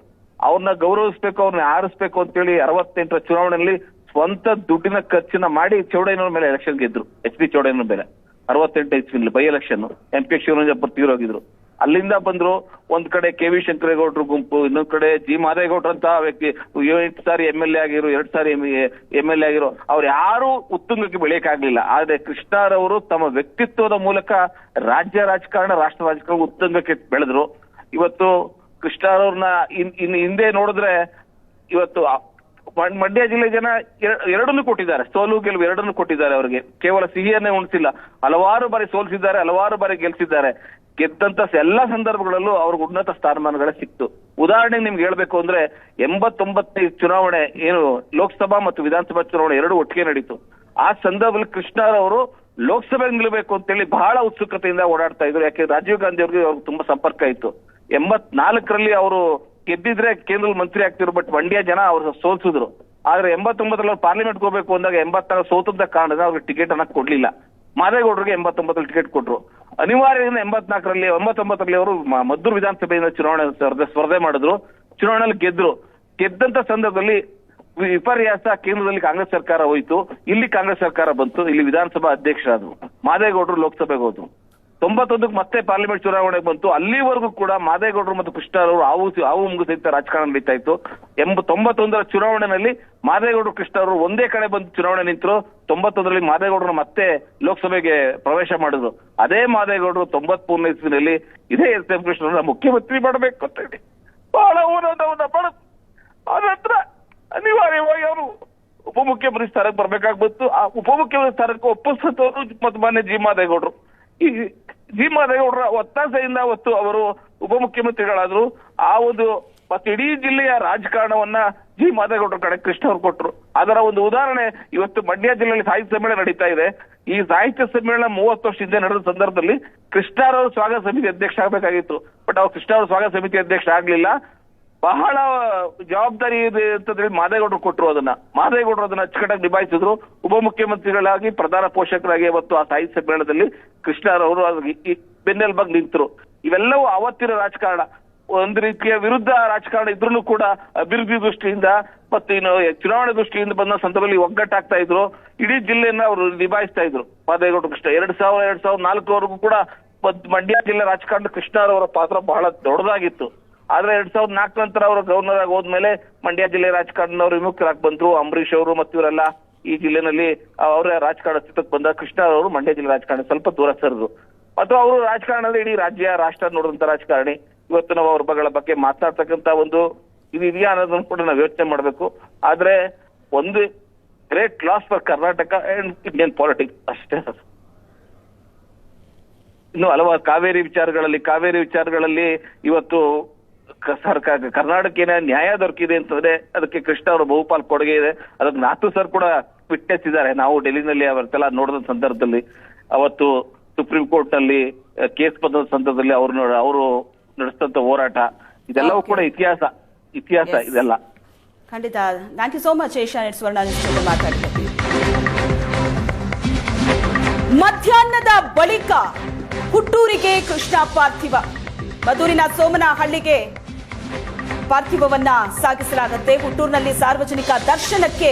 ಅವ್ರನ್ನ ಗೌರವಿಸ್ಬೇಕು, ಅವ್ರನ್ನ ಆರಿಸ್ಬೇಕು ಅಂತೇಳಿ 68ರ ಚುನಾವಣೆಯಲ್ಲಿ ಸ್ವಂತ ದುಡ್ಡಿನ ಖರ್ಚನ್ನ ಮಾಡಿ ಚೌಡಯ್ಯನವ್ರ ಮೇಲೆ ಎಲೆಕ್ಷನ್ ಗೆದ್ರು. HD ಚೌಡಯ್ಯನವ್ರ ಮೇಲೆ 68 ಇಸ್ವಿಲಿ ಬೈ ಎಲೆಕ್ಷನ್. MP ಶಿವರಂಜಪ್ಪ ತೀರೋಗಿದ್ರು. ಅಲ್ಲಿಂದ ಬಂದ್ರು. ಒಂದ್ ಕಡೆ KV ಶಂಕರೇಗೌಡರು ಗುಂಪು, ಇನ್ನೊಂದ್ ಕಡೆ G ಮಾದೇಗೌಡ್ರು ಅಂತ ವ್ಯಕ್ತಿ 8 ಸಾರಿ MLA ಆಗಿರೋ, 2 ಸಾರಿ MLA ಆಗಿರೋ, ಅವ್ರು ಯಾರು ಉತ್ತುಂಗಕ್ಕೆ ಬೆಳೆಯಕ್ಕಾಗ್ಲಿಲ್ಲ. ಆದ್ರೆ ಕೃಷ್ಣರವರು ತಮ್ಮ ವ್ಯಕ್ತಿತ್ವದ ಮೂಲಕ ರಾಜ್ಯ ರಾಜಕಾರಣ, ರಾಷ್ಟ್ರ ರಾಜಕಾರಣ ಉತ್ತುಂಗಕ್ಕೆ ಬೆಳೆದ್ರು. ಇವತ್ತು ಕೃಷ್ಣರವ್ರನ್ನ ಹಿಂದೆ ನೋಡಿದ್ರೆ ಇವತ್ತು ಮಂಡ್ಯ ಜಿಲ್ಲೆ ಜನ ಎರಡನ್ನೂ ಕೊಟ್ಟಿದ್ದಾರೆ, ಸೋಲು ಗೆಲುವು ಎರಡನ್ನೂ ಕೊಟ್ಟಿದ್ದಾರೆ. ಅವರಿಗೆ ಕೇವಲ ಸಿಹಿಯನ್ನೇ ಉಣಿಸಿಲ್ಲ, ಹಲವಾರು ಬಾರಿ ಸೋಲಿಸಿದ್ದಾರೆ, ಹಲವಾರು ಬಾರಿ ಗೆಲ್ಸಿದ್ದಾರೆ. ಗೆದ್ದಂತ ಎಲ್ಲಾ ಸಂದರ್ಭಗಳಲ್ಲೂ ಅವ್ರಿಗೆ ಉನ್ನತ ಸ್ಥಾನಮಾನಗಳೇ ಸಿಕ್ತು. ಉದಾಹರಣೆಗೆ ನಿಮ್ಗೆ ಹೇಳ್ಬೇಕು ಅಂದ್ರೆ 89 ಚುನಾವಣೆ ಏನು ಲೋಕಸಭಾ ಮತ್ತು ವಿಧಾನಸಭಾ ಚುನಾವಣೆ ಎರಡು ಒಟ್ಟಿಗೆ ನಡೀತು. ಆ ಸಂದರ್ಭದಲ್ಲಿ ಕೃಷ್ಣರವರು ಲೋಕಸಭೆಗೆ ನಿಲ್ಲಬೇಕು ಅಂತೇಳಿ ಬಹಳ ಉತ್ಸುಕತೆಯಿಂದ ಓಡಾಡ್ತಾ ಇದ್ರು. ಯಾಕೆ ರಾಜೀವ್ ಗಾಂಧಿ ಅವ್ರಿಗೆ ತುಂಬ ಸಂಪರ್ಕ ಇತ್ತು. 84ರಲ್ಲಿ ಅವರು ಗೆದ್ದಿದ್ರೆ ಕೇಂದ್ರ ಮಂತ್ರಿ ಆಗ್ತಿದ್ರು. ಬಟ್ ಮಂಡ್ಯ ಜನ ಅವ್ರು ಸೋಲ್ಸಿದ್ರು. ಆದ್ರೆ 89ರಲ್ಲಿ ಅವ್ರು ಪಾರ್ಲಿಮೆಂಟ್ಗೆ ಹೋಗ್ಬೇಕು ಅಂದಾಗ 84 ಸೋತದ ಕಾರಣದಿಂದ ಅವ್ರಿಗೆ ಟಿಕೆಟ್ ಅನ್ನ ಕೊಡ್ಲಿಲ್ಲ. ಮಾದೇಗೌಡರಿಗೆ 89ರಲ್ಲಿ ಟಿಕೆಟ್ ಕೊಟ್ರು. ಅನಿವಾರ್ಯದಿಂದ 89ರಲ್ಲಿ ಅವರು ಮದ್ದೂರು ವಿಧಾನಸಭೆಯಿಂದ ಚುನಾವಣೆ ಸ್ಪರ್ಧೆ ಮಾಡಿದ್ರು. ಚುನಾವಣೆಯಲ್ಲಿ ಗೆದ್ರು. ಗೆದ್ದಂತ ಸಂದರ್ಭದಲ್ಲಿ ವಿಪರ್ಯಾಸ, ಕೇಂದ್ರದಲ್ಲಿ ಕಾಂಗ್ರೆಸ್ ಸರ್ಕಾರ ಹೋಯ್ತು, ಇಲ್ಲಿ ಕಾಂಗ್ರೆಸ್ ಸರ್ಕಾರ ಬಂತು, ಇಲ್ಲಿ ವಿಧಾನಸಭಾ ಅಧ್ಯಕ್ಷರಾದ್ರು. ಮಾದೇಗೌಡರು ಲೋಕಸಭೆಗೆ ಹೋದ್ರು. 91ಕ್ಕೆ ಮತ್ತೆ ಪಾರ್ಲಿಮೆಂಟ್ ಚುನಾವಣೆಗೆ ಬಂತು. ಅಲ್ಲಿವರೆಗೂ ಕೂಡ ಮಾದೇಗೌಡರು ಮತ್ತು ಕೃಷ್ಣರವರು ಹಾವು ಮುಂಗು ಸಹಿತ ರಾಜಕಾರಣ ನಡೀತಾ ಇತ್ತು. 91ರ ಚುನಾವಣೆಯಲ್ಲಿ ಮಾದೇಗೌಡರು ಕೃಷ್ಣರವರು ಒಂದೇ ಕಡೆ ಬಂದು ಚುನಾವಣೆ ನಿಂತರು. 91ರಲ್ಲಿ ಮಾದೇಗೌಡರು ಮತ್ತೆ ಲೋಕಸಭೆಗೆ ಪ್ರವೇಶ ಮಾಡಿದ್ರು. ಅದೇ ಮಾದೇಗೌಡರು 93ನೇ ಇಸ್ವಿನಲ್ಲಿ ಇದೇ SM ಕೃಷ್ಣರನ್ನ ಮುಖ್ಯಮಂತ್ರಿ ಮಾಡಬೇಕು ಅಂತ ಹೇಳಿ ಬಹಳ ಹೋರಾಟವನ್ನ ಮಾಡಿದ್ರು. ಆನಂತರ ಅನಿವಾರ್ಯವಾಗಿ ಅವರು ಉಪಮುಖ್ಯಮಂತ್ರಿ ಸ್ಥಾನಕ್ಕೆ ಬರ್ಬೇಕಾಗಿ ಬಂತು. ಆ ಉಪಮುಖ್ಯಮಂತ್ರಿ ಸ್ಥಾನಕ್ಕೆ ಒಪ್ಪಿಸೋರು ಮತ್ತು ಮಾನ್ಯ G ಮಾದೇಗೌಡರು. ಈ G ಮಾದೇಗೌಡರ ಒತ್ತಾಸೆಯಿಂದ ಅವತ್ತು ಅವರು ಉಪಮುಖ್ಯಮಂತ್ರಿಗಳಾದ್ರು. ಆ ಒಂದು ಮತ್ತೆ ಇಡೀ ಜಿಲ್ಲೆಯ ರಾಜಕಾರಣವನ್ನ G ಮಾದೇಗೌಡರ ಕಡೆ ಕೃಷ್ಣ ಅವರು ಕೊಟ್ಟರು. ಅದರ ಒಂದು ಉದಾಹರಣೆ ಇವತ್ತು ಮಂಡ್ಯ ಜಿಲ್ಲೆಯಲ್ಲಿ ಸಾಹಿತ್ಯ ಸಮ್ಮೇಳನ ನಡೀತಾ ಇದೆ. ಈ ಸಾಹಿತ್ಯ ಸಮ್ಮೇಳನ 30 ವರ್ಷ ಹಿಂದೆ ನಡೆದ ಸಂದರ್ಭದಲ್ಲಿ ಕೃಷ್ಣರವರು ಸ್ವಾಗತ ಸಮಿತಿ ಅಧ್ಯಕ್ಷ ಆಗ್ಬೇಕಾಗಿತ್ತು. ಬಟ್ ಅವ್ರು ಕೃಷ್ಣರವರು ಸ್ವಾಗತ ಸಮಿತಿ ಅಧ್ಯಕ್ಷ ಆಗ್ಲಿಲ್ಲ. ಬಹಳ ಜವಾಬ್ದಾರಿ ಇದೆ ಅಂತ ಹೇಳಿ ಮಾದೇಗೌಡರು ಕೊಟ್ಟರು. ಮಾದೇಗೌಡರು ಅದನ್ನ ಅಚ್ಚುಕಟ್ಟಾಗಿ ನಿಭಾಯಿಸಿದ್ರು. ಉಪಮುಖ್ಯಮಂತ್ರಿಗಳಾಗಿ ಪ್ರಧಾನ ಪೋಷಕರಾಗಿ ಅವತ್ತು ಆ ಸಾಹಿತ್ಯ ಸಮ್ಮೇಳನದಲ್ಲಿ ಕೃಷ್ಣರವರು ಬೆನ್ನೆಲುಬಾಗಿ ನಿಂತರು. ಇವೆಲ್ಲವೂ ಅವತ್ತಿನ ರಾಜಕಾರಣ. ಒಂದು ರೀತಿಯ ವಿರುದ್ಧ ರಾಜಕಾರಣ ಇದ್ರೂ ಕೂಡ ಅಭಿವೃದ್ಧಿ ದೃಷ್ಟಿಯಿಂದ ಮತ್ತು ಇನ್ನು ಚುನಾವಣೆ ದೃಷ್ಟಿಯಿಂದ ಬಂದ ಸಂದರ್ಭದಲ್ಲಿ ಒಗ್ಗಟ್ಟಾಗ್ತಾ ಇದ್ರು. ಇಡೀ ಜಿಲ್ಲೆಯನ್ನ ಅವರು ನಿಭಾಯಿಸ್ತಾ ಇದ್ರು ಮಾದೇಗೌಡರು ಕೃಷ್ಣ. 2004ವರೆಗೂ ಕೂಡ ಮಂಡ್ಯ ಜಿಲ್ಲೆ ರಾಜಕಾರಣ ಕೃಷ್ಣರವರ ಪಾತ್ರ ಬಹಳ ದೊಡ್ಡದಾಗಿತ್ತು. ಆದ್ರೆ 2004 ನಂತರ ಅವರು ಗವರ್ನರ್ ಆಗಿ ಹೋದ್ಮೇಲೆ ಮಂಡ್ಯ ಜಿಲ್ಲೆ ರಾಜಕಾರಣದವರು ವಿಮುಖರಾಗಿ ಬಂದ್ರು. ಅಂಬರೀಶ್ ಅವರು ಮತ್ತು ಇವರೆಲ್ಲ ಈ ಜಿಲ್ಲೆನಲ್ಲಿ ಅವರ ರಾಜಕಾರಣ ಸ್ಥಿತಕ್ಕೆ ಬಂದ ಕೃಷ್ಣ ಅವರು ಮಂಡ್ಯ ಜಿಲ್ಲೆ ರಾಜಕಾರಣ ಸ್ವಲ್ಪ ದೂರ ಸರಿದ್ರು. ಮತ್ತು ಅವರು ರಾಜಕಾರಣದಲ್ಲಿ ಇಡೀ ರಾಜ್ಯ ರಾಷ್ಟ್ರ ನೋಡಿದಂತ ರಾಜಕಾರಣಿ. ಇವತ್ತು ನಾವು ಅವ್ರ ಬಗ್ಗೆ ಮಾತಾಡ್ತಕ್ಕಂತ ಒಂದು ಇದು ಇದೆಯಾ ಅನ್ನೋದನ್ನು ಕೂಡ ನಾವು ಯೋಚನೆ ಮಾಡ್ಬೇಕು. ಆದ್ರೆ ಒಂದು great loss for Karnataka and Indian politics ಅಷ್ಟೇ. ಇನ್ನು ಹಲವಾರು ಕಾವೇರಿ ವಿಚಾರಗಳಲ್ಲಿ ಇವತ್ತು ಕರ್ನಾಟಕ ಏನ ನ್ಯಾಯ ದೊರಕಿದೆ ಅಂತಂದ್ರೆ ಅದಕ್ಕೆ ಕೃಷ್ಣ ಅವರ ಬಹುಪಾಲು ಕೊಡುಗೆ ಇದೆ. ಅದಕ್ಕೆ ನಾಥು ಸರ್ ಕೂಡ ವಿಟ್ನೆಸ್ ಇದ್ದಾರೆ. ನಾವು ಡೆಲ್ಲಿನಲ್ಲಿ ಅವತ್ತೆಲ್ಲ ನೋಡಿದ ಸಂದರ್ಭದಲ್ಲಿ ಅವತ್ತು ಸುಪ್ರೀಂ ಕೋರ್ಟ್ ನಲ್ಲಿ ಕೇಸ್ ಬಂದ ಸಂದರ್ಭದಲ್ಲಿ ಅವರು ನಡೆಸಿದಂತ ಹೋರಾಟ ಇದೆಲ್ಲವೂ ಕೂಡ ಇತಿಹಾಸ ಇದೆಲ್ಲ. ಖಂಡಿತ. Thank you so much Asianet Suvarna news ಮಾತಾಡಿದ್ದೀವಿ. ಮಧ್ಯಾಹ್ನದ ಬಳಿಕ ಹುಟ್ಟೂರಿಗೆ ಕೃಷ್ಣ ಪಾರ್ಥಿವ. ಮದ್ದೂರಿನ ಸೋಮನಹಳ್ಳಿಗೆ ಪಾರ್ಥಿವವನ್ನ ಸಾಗಿಸಲಾಗುತ್ತೆ. ಹುಟ್ಟೂರಿನಲ್ಲಿ ಸಾರ್ವಜನಿಕ ದರ್ಶನಕ್ಕೆ